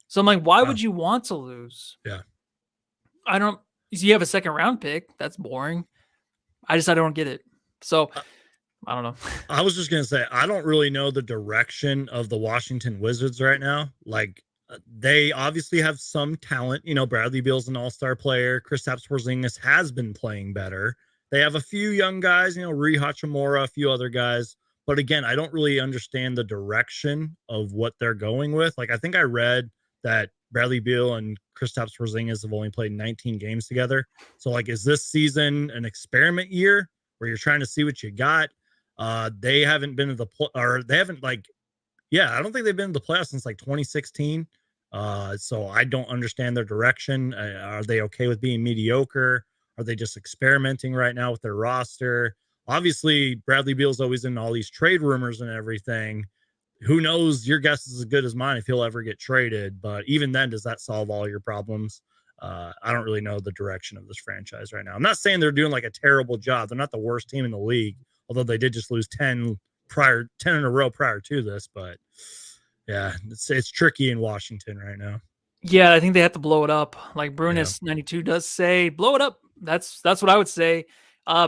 So I'm like, why would you want to lose? Yeah. You have a second round pick. That's boring. I don't get it. So I don't know. I was just going to say, I don't really know the direction of the Washington Wizards right now. Like, they obviously have some talent. You know, Bradley Beal's an all-star player. Kristaps Porzingis has been playing better. They have a few young guys, you know, Rui Hachimura, a few other guys. But again, I don't really understand the direction of what they're going with. Like, I think I read that Bradley Beal and Kristaps Porzingis have only played 19 games together. So, like, is this season an experiment year where you're trying to see what you got? They haven't been to the I don't think they've been to the playoffs since like 2016. So I don't understand their direction. Are they okay with being mediocre? Are they just experimenting right now with their roster? Obviously, Bradley Beal's always in all these trade rumors and everything. Who knows? Your guess is as good as mine if he'll ever get traded. But even then, does that solve all your problems? I don't really know the direction of this franchise right now. I'm not saying they're doing like a terrible job. They're not the worst team in the league, although they did just lose 10 in a row prior to this. But yeah, it's tricky in Washington right now. Yeah, I think they have to blow it up. Like Brunis92 does say, blow it up. That's what I would say.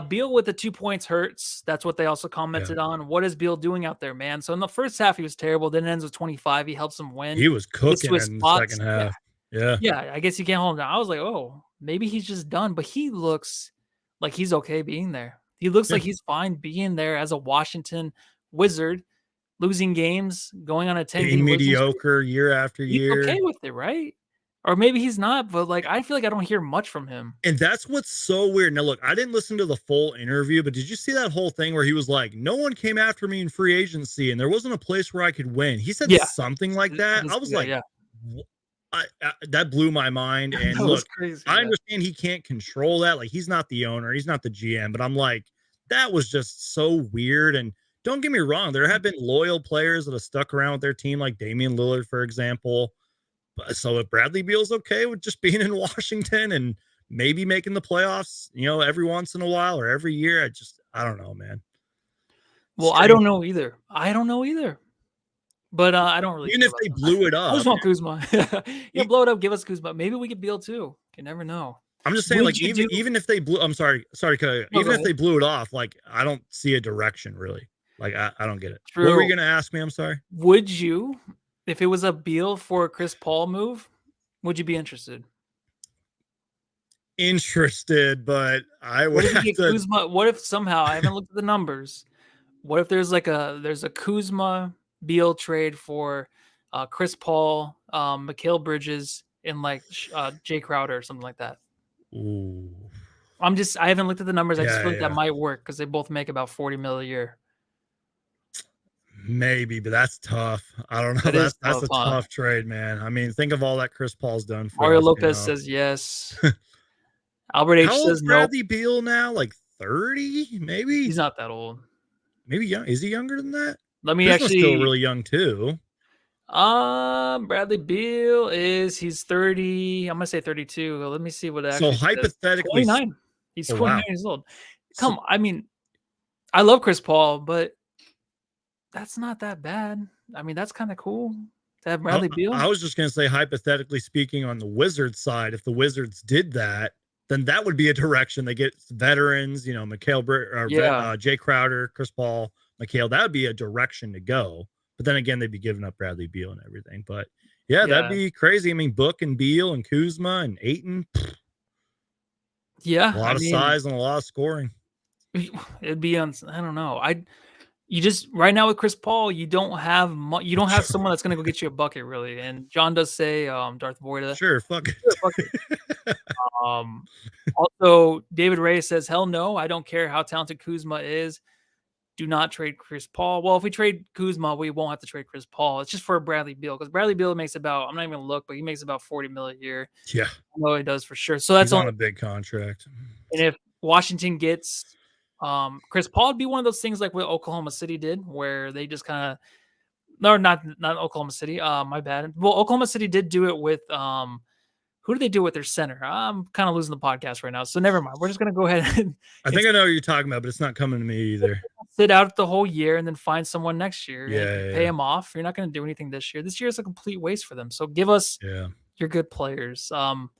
Beal with the 2 points hurts. That's what they also commented on. What is Beal doing out there, man? So in the first half, he was terrible. Then it ends with 25. He helps them win. He was cooking in the second half. Yeah, I guess you can't hold him down. I was like, oh, maybe he's just done. But he looks like he's okay being there. He looks like he's fine being there as a Washington Wizard, losing games, going on a 10-game mediocre year after year. He's okay with it, right? Or maybe he's not, but like I feel like I don't hear much from him. And that's what's so weird. Now, look, I didn't listen to the full interview, but did you see that whole thing where he was like, no one came after me in free agency and there wasn't a place where I could win? He said something like that. I was like, that blew my mind. And look, crazy, I understand he can't control that. Like, he's not the owner, he's not the GM, but I'm like, that was just so weird. And don't get me wrong, there have been loyal players that have stuck around with their team, like Damian Lillard, for example. So if Bradley Beal's okay with just being in Washington and maybe making the playoffs, you know, every once in a while or every year, I don't know, man. Well, I don't know either. But I don't really. Even if they blew it up, I just want Kuzma. Blow it up. Give us Kuzma. Maybe we get Beal too. You never know. I'm just saying, like, even if they blew, I'm sorry, even if they blew it off, like, I don't see a direction really. Like, I don't get it. True. What were you gonna ask me? I'm sorry. Would you, if it was a Beal for a Chris Paul move, would you be interested? Interested, but I would have to. Kuzma, what if somehow, I haven't looked at the numbers, what if there's a Kuzma Beal trade for Chris Paul, Mikal Bridges, and like Jay Crowder or something like that? Ooh. I haven't looked at the numbers. I just feel like that might work because they both make about $40 million a year. Maybe, but that's tough. I don't know. That's a tough trade, man. I mean, think of all that Chris Paul's done for Mario Lopez says yes. Albert H says no. Bradley Beal now? Like 30, maybe? He's not that old. Maybe young. Is he younger than that? Let me actually. Still really young too. Bradley Beal he's 30. I'm gonna say 32. Let me see what actually. So hypothetically, 29. He's 29 years old. I mean, I love Chris Paul, but that's not that bad. I mean, that's kind of cool to have Bradley Beal. I was just gonna say, hypothetically speaking, on the Wizards side, if the Wizards did that, then that would be a direction. They get veterans, you know, Jay Crowder, Chris Paul, Mikal. That would be a direction to go. But then again, they'd be giving up Bradley Beal and everything. But yeah, that'd be crazy. I mean, Book and Beal and Kuzma and Ayton. Yeah, a lot of size and a lot of scoring. It'd be I don't know. You just right now with Chris Paul, you don't have someone that's gonna go get you a bucket really. And John does say, Darth Vader. Sure, fuck it. Also, David Ray says, hell no, I don't care how talented Kuzma is. Do not trade Chris Paul. Well, if we trade Kuzma, we won't have to trade Chris Paul. It's just for Bradley Beal because Bradley Beal makes about, I'm not even going to look, but he makes about $40 million a year. Yeah. I know he does for sure. So that's He's on a big contract. And if Washington gets Chris Paul, would be one of those things like what Oklahoma City did, where they just kind of, no, not Oklahoma City. My bad. Well, Oklahoma City did do it with who did they do with their center? I'm kind of losing the podcast right now, so never mind. We're just gonna go ahead and I think I know what you're talking about, but it's not coming to me either. Sit out the whole year and then find someone next year. Yeah, Pay them off. You're not gonna do anything this year. This year is a complete waste for them. So give us your good players. All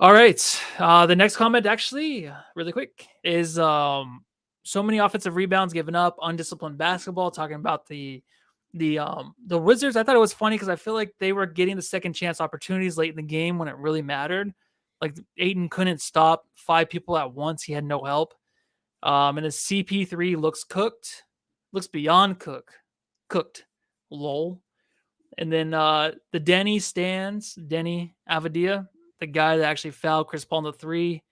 right. The next comment, actually, really quick, is so many offensive rebounds given up, undisciplined basketball. Talking about the Wizards. I thought it was funny because I feel like they were getting the second chance opportunities late in the game when it really mattered. Like Ayton couldn't stop 5 people at once. He had no help. And his CP3 looks beyond cooked. Lol. And then the Denny Avadia, the guy that actually fouled Chris Paul in the 3,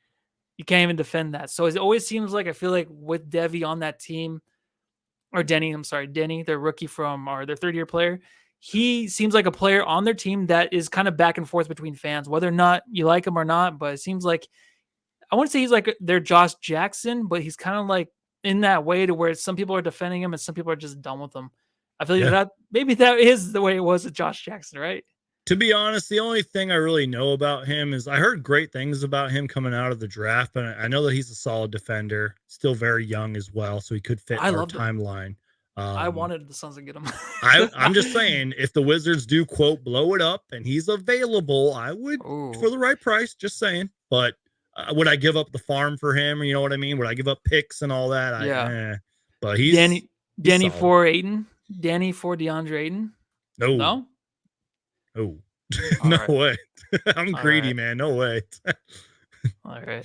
you can't even defend that. So it always seems like, I feel like with Devi on that team, or Denny, their rookie their third-year player. He seems like a player on their team that is kind of back and forth between fans, whether or not you like him or not. But it seems like, I wouldn't say he's like their Josh Jackson, but he's kind of like in that way to where some people are defending him and some people are just done with him. I feel like that maybe that is the way it was with Josh Jackson, right? To be honest, the only thing I really know about him is I heard great things about him coming out of the draft, but I know that he's a solid defender, still very young as well, so he could fit our timeline. I wanted the Suns to get him. I'm just saying, if the Wizards do, quote, blow it up and he's available, I would, for the right price, just saying. But would I give up the farm for him? You know what I mean? Would I give up picks and all that? But he's Danny for Ayton? Danny for DeAndre Ayton? No? Oh, no way. I'm greedy, man. No way. All right.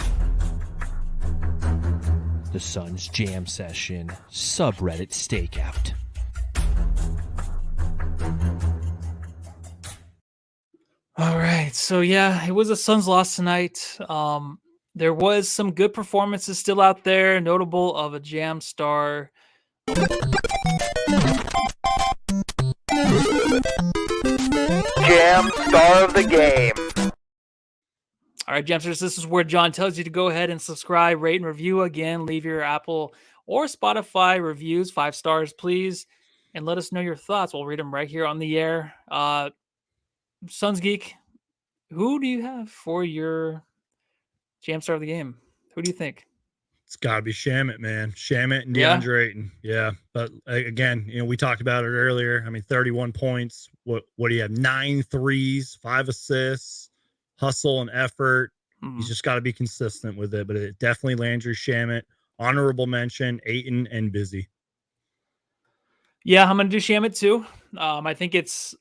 The Suns Jam Session subreddit stakeout. All right. So, yeah, it was a Suns loss tonight. There was some good performances still out there, notable of a Jam star. Jam star of the game. All right, Jamsters, this is where John tells you to go ahead and subscribe, rate, and review. Again, leave your Apple or Spotify reviews, 5 stars, please, and let us know your thoughts. We'll read them right here on the air. Suns Geek, who do you have for your Jam star of the game? Who do you think? It's got to be Shamit, man. Shamit and DeAndre Ayton. Yeah. But again, we talked about it earlier. I mean, 31 points. What do you have? 9 threes, 5 assists, hustle and effort. He's just got to be consistent with it. But it definitely Landry Shamit. Honorable mention, Ayton and Busy. Yeah, I'm going to do Shamit too. I think it's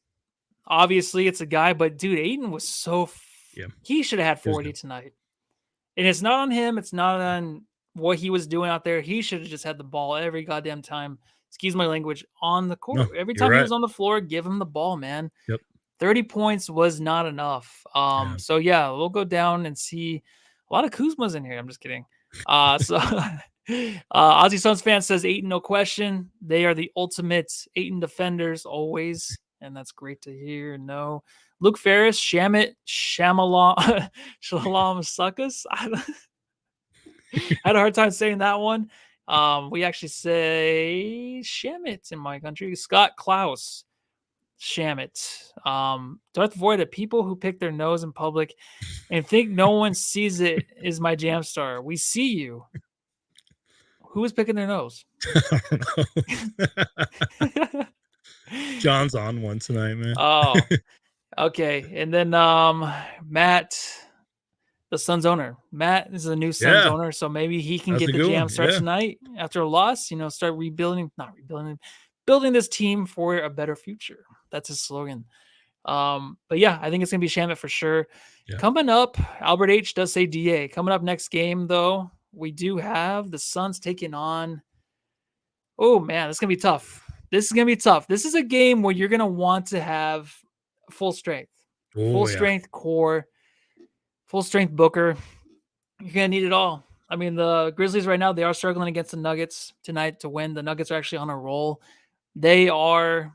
obviously it's a guy, but dude, Ayton was he should have had 40 tonight. And it's not on him. It's not on what he was doing out there. He should have just had the ball every goddamn time. Excuse my language, on the court. No, every time he was on the floor, give him the ball, man. Yep. 30 points was not enough. So yeah, we'll go down and see a lot of Kuzmas in here. I'm just kidding. Aussie Suns fan says Ayton, no question. They are the ultimate Ayton defenders always. And that's great to hear. No. Luke Ferris, Shamit, Shalom Suckus. I had a hard time saying that one. We actually say Shamit in my country. Scott Klaus, Shamit. Darth Void, people who pick their nose in public and think no one sees it is my jam star. We see you. Who is picking their nose? John's on one tonight, man. Oh, okay. And then Matt, the Suns owner. Matt is a new Suns owner, so maybe he can get the jam start tonight after a loss. Start building this team for a better future. That's his slogan. But yeah, I think it's gonna be Shamit for sure. Yeah. Coming up, Albert H does say DA. Coming up next game, though, we do have the Suns taking on. Oh man, this is gonna be tough. This is a game where you're gonna want to have full strength, strength core, full strength Booker. You're gonna need it all. I mean, the Grizzlies right now, they are struggling against the Nuggets tonight to win. The Nuggets are actually on a roll. They are,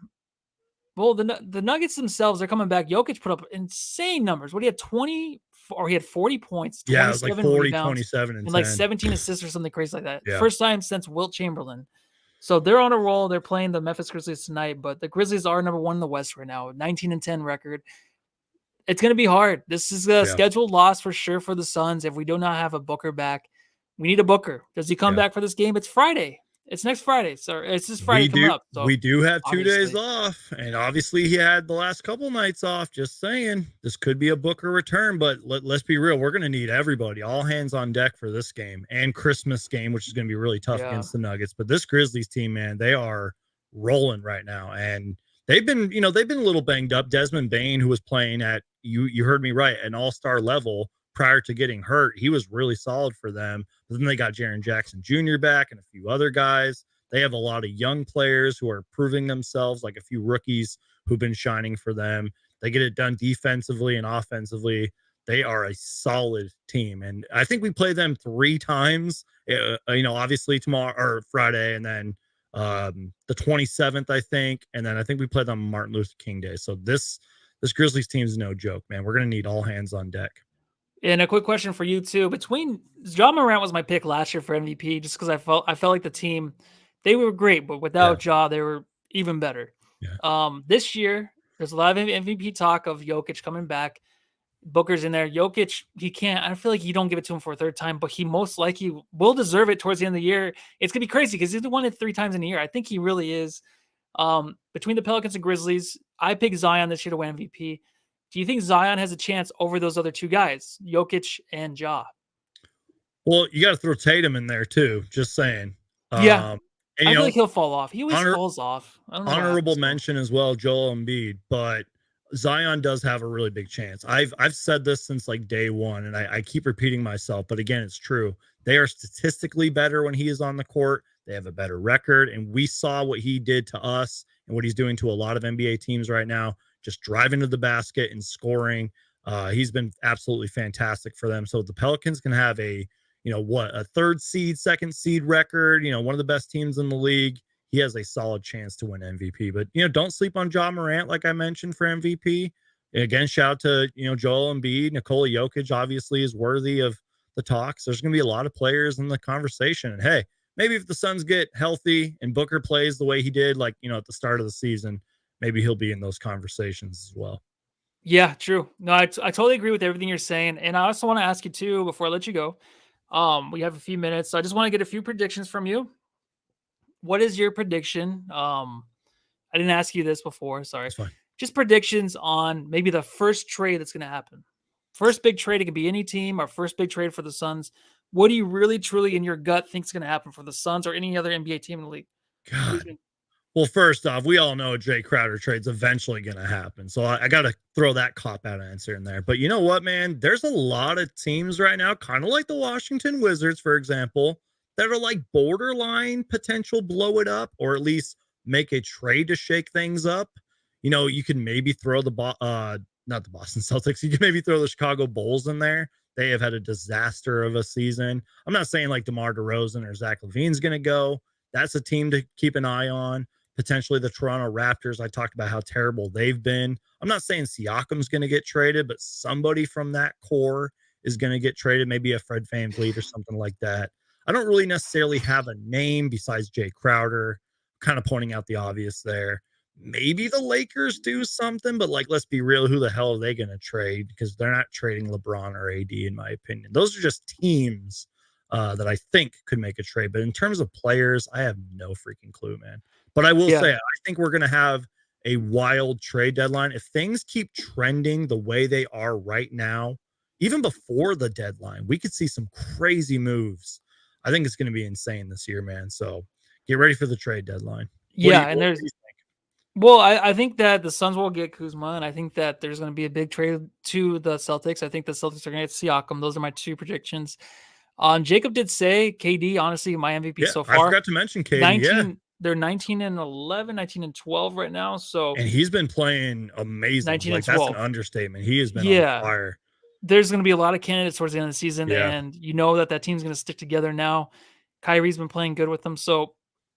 well, the Nuggets themselves are coming back. Jokic put up insane numbers. What, he had 20 or he had 40 points, Yeah, it was like 27 40, rebounds, 27, and and like 10. 17 assists or something crazy like that. Yeah. First time since Wilt Chamberlain. So they're on a roll. They're playing the Memphis Grizzlies tonight, but the Grizzlies are number 1 in the West right now, 19-10 record. It's going to be hard. This is a scheduled loss for sure for the Suns. If we do not have a Booker back, we need a Booker. Does he come back for this game? It's Friday. It's next Friday. So it's this Friday coming up. So we do have 2 days obviously. off, and obviously he had the last couple nights off. Just saying, this could be a Booker return, but let's be real. We're going to need everybody, all hands on deck for this game and Christmas game, which is going to be really tough against the Nuggets. But this Grizzlies team, man, they are rolling right now, and they've been a little banged up. Desmond Bane, who was playing at you heard me right, an all-star level prior to getting hurt, he was really solid for them. But then they got Jaren Jackson Jr. back and a few other guys. They have a lot of young players who are proving themselves, like a few rookies who've been shining for them. They get it done defensively and offensively. They are a solid team. And I think we play them 3 times, obviously tomorrow or Friday, and then the 27th, I think. And then I think we play them Martin Luther King Day. So this Grizzlies team is no joke, man. We're going to need all hands on deck. And a quick question for you too. Between Ja Morant was my pick last year for MVP, just because I felt like the team, they were great, but without Ja, they were even better. Yeah. This year, there's a lot of MVP talk of Jokic coming back. Booker's in there. Jokic, he can't. I feel like you don't give it to him for a third time, but he most likely will deserve it towards the end of the year. It's gonna be crazy because he's won it 3 times in a year. I think he really is. Between the Pelicans and Grizzlies, I picked Zion this year to win MVP. Do you think Zion has a chance over those other 2 guys, Jokic and Ja? Well, you got to throw Tatum in there too. Just saying. Yeah. And, I feel like he'll fall off. He always falls off. I don't know honorable mention as well, Joel Embiid, but Zion does have a really big chance. I've said this since like day one, and I keep repeating myself, but again, it's true. They are statistically better when he is on the court. They have a better record, and we saw what he did to us and what he's doing to a lot of NBA teams right now, just driving to the basket and scoring. He's been absolutely fantastic for them. So the Pelicans can have a 3rd seed, 2nd seed record, one of the best teams in the league. He has a solid chance to win MVP. But, don't sleep on Ja Morant, like I mentioned, for MVP. And again, shout out to, Joel Embiid. Nikola Jokic obviously is worthy of the talks. There's going to be a lot of players in the conversation. And, hey, maybe if the Suns get healthy and Booker plays the way he did, like, at the start of the season, maybe he'll be in those conversations as well. Yeah, true. No, I totally agree with everything you're saying. And I also want to ask you, too, before I let you go, we have a few minutes, so I just want to get a few predictions from you. What is your prediction? I didn't ask you this before. Sorry. That's fine. Just predictions on maybe the first trade that's going to happen. First big trade. It could be any team. Or first big trade for the Suns. What do you really, truly, in your gut, think is going to happen for the Suns or any other NBA team in the league? God. Well, first off, we all know a Jay Crowder trade's eventually going to happen. So I got to throw that cop-out answer in there. But you know what, man? There's a lot of teams right now, kind of like the Washington Wizards, for example, that are like borderline potential blow it up or at least make a trade to shake things up. You can maybe throw not the Boston Celtics. You can maybe throw the Chicago Bulls in there. They have had a disaster of a season. I'm not saying like DeMar DeRozan or Zach LaVine's going to go. That's a team to keep an eye on. Potentially the Toronto Raptors. I talked about how terrible they've been. I'm not saying Siakam's going to get traded, but somebody from that core is going to get traded. Maybe a Fred VanVleet or something like that. I don't really necessarily have a name besides Jay Crowder, kind of pointing out the obvious there. Maybe the Lakers do something, but like, let's be real. Who the hell are they going to trade? Because they're not trading LeBron or AD, in my opinion. Those are just teams that I think could make a trade. But in terms of players, I have no freaking clue, man. But I will say, I think we're going to have a wild trade deadline. If things keep trending the way they are right now, even before the deadline, we could see some crazy moves. I think it's going to be insane this year, man. So get ready for the trade deadline. I think that the Suns will get Kuzma, and I think that there's going to be a big trade to the Celtics. I think the Celtics are going to get Siakam. Those are my 2 predictions. Jacob did say KD, honestly, my MVP so far. I forgot to mention KD. They're 19-11, 19-12 right now. So and he's been playing amazing. 19 like, and 12. That's an understatement. He has been on fire. there's going to be a lot of candidates towards the end of the season, Yeah. and you know that team's going to stick together now. Kyrie's been playing good with them, so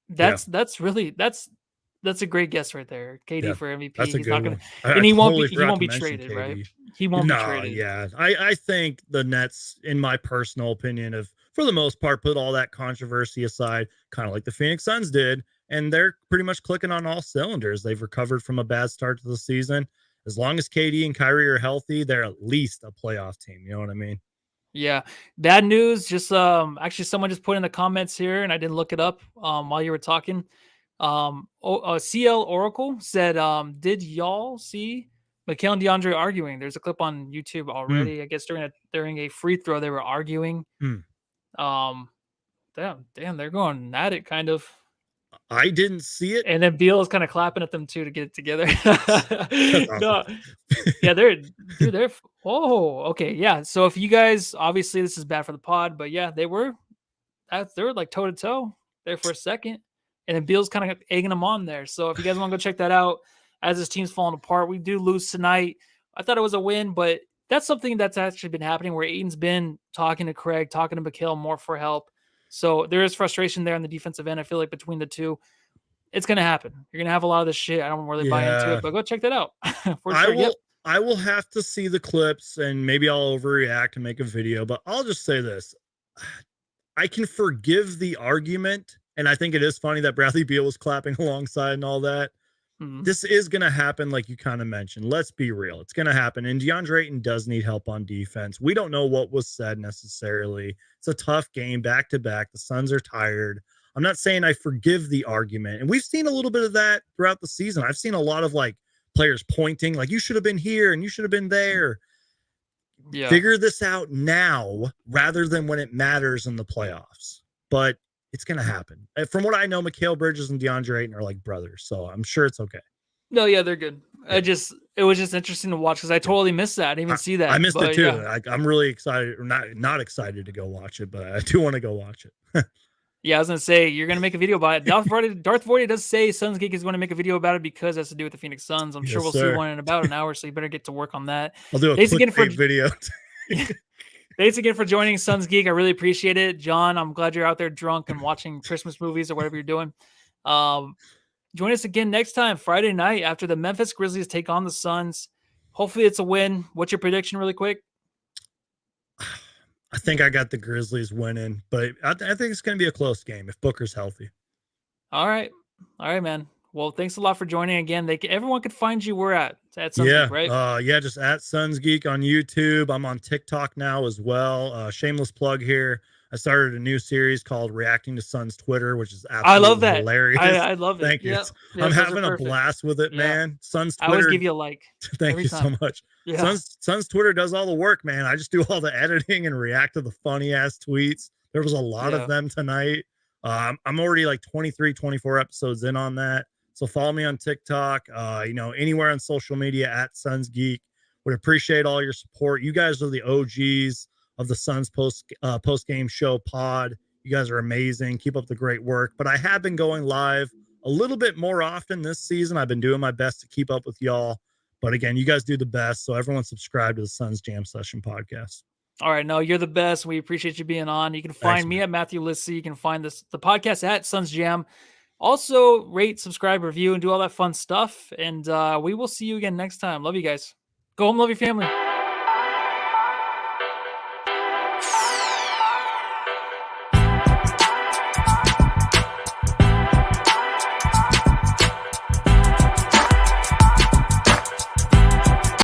that's a great guess right there. KD Yeah, for MVP. that's a He's good not going one. to, I and he won't totally be forgot to mention traded, right? KD. He won't be No, traded. yeah. I think the Nets, in my personal opinion, have for the most part put all that controversy aside, kind of like the Phoenix Suns did, and they're pretty much clicking on all cylinders. They've recovered from a bad start to the season. As long as KD and Kyrie are healthy, they're at least a playoff team. You know what I mean? Yeah. Bad news. Just actually someone just put in the comments here, and I didn't look it up while you were talking. CL Oracle said, did y'all see Mikal and DeAndre arguing? There's a clip on YouTube already. I guess during a free throw they were arguing. Damn, they're going at it kind of. I didn't see it. And then Beal is kind of clapping at them too to get it together. Awesome. No. Yeah, they're okay. Yeah. So if you guys, obviously this is bad for the pod, but yeah, they were like toe to toe there for a second. And then Beal's kind of egging them on there. So if you guys want to go check that out, as this team's falling apart, we do lose tonight. I thought it was a win, but that's something that's actually been happening where Ayton's been talking to Craig, talking to Mikal more for help. So there is frustration there on the defensive end. I feel like between the two, it's going to happen. You're going to have a lot of this shit. I don't really buy into it, but go check that out. I will have to see the clips and maybe I'll overreact and make a video, but I'll just say this. I can forgive the argument. And I think it is funny that Bradley Beal was clapping alongside and all that. This is going to happen, like you kind of mentioned. Let's be real. It's going to happen. And DeAndre Ayton does need help on defense. We don't know what was said necessarily. It's a tough game back to back. The Suns are tired. I'm not saying I forgive the argument. And we've seen a little bit of that throughout the season. I've seen a lot of like players pointing like you should have been here and you should have been there. Yeah. Figure this out now rather than when it matters in the playoffs. But it's going to happen. From what I know, Mikal Bridges and DeAndre Ayton are like brothers, so I'm sure it's okay. No, yeah, they're good. Yeah. It was just interesting to watch because I totally missed that. I didn't even see that. I missed it too. Yeah. I'm really excited, or not excited to go watch it, but I do want to go watch it. Yeah, I was going to say, you're going to make a video about it. Darth Voidy does say Suns Geek is going to make a video about it because it has to do with the Phoenix Suns. I'm sure we'll see one in about an hour, so you better get to work on that. I'll do a quick video. Thanks again for joining Suns Geek. I really appreciate it. John, I'm glad you're out there drunk and watching Christmas movies or whatever you're doing. Join us again next time, Friday night, after the Memphis Grizzlies take on the Suns. Hopefully it's a win. What's your prediction really quick? I think I got the Grizzlies winning, but I think it's going to be a close game if Booker's healthy. All right, man. Well, thanks a lot for joining again. Everyone could find you. We're at Suns Geek, right? Just at Suns Geek on YouTube. I'm on TikTok now as well. Shameless plug here. I started a new series called Reacting to Suns Twitter, which is absolutely hilarious. I love it. Thank you. Yep. I'm having a blast with it, man. Suns Twitter. I always give you a like. Thank you so much. Yeah. Suns Twitter does all the work, man. I just do all the editing and react to the funny ass tweets. There was a lot of them tonight. I'm already like 23, 24 episodes in on that. So follow me on TikTok, anywhere on social media at Suns Geek. Would appreciate all your support. You guys are the OGs of the Suns post-game show pod. You guys are amazing. Keep up the great work. But I have been going live a little bit more often this season. I've been doing my best to keep up with y'all. But again, you guys do the best. So everyone subscribe to the Suns Jam Session podcast. All right. No, you're the best. We appreciate you being on. You can find me at Matthew Lissy. You can find the podcast at Suns Jam. Also, rate, subscribe, review, and do all that fun stuff. And we will see you again next time. Love you guys. Go home, love your family.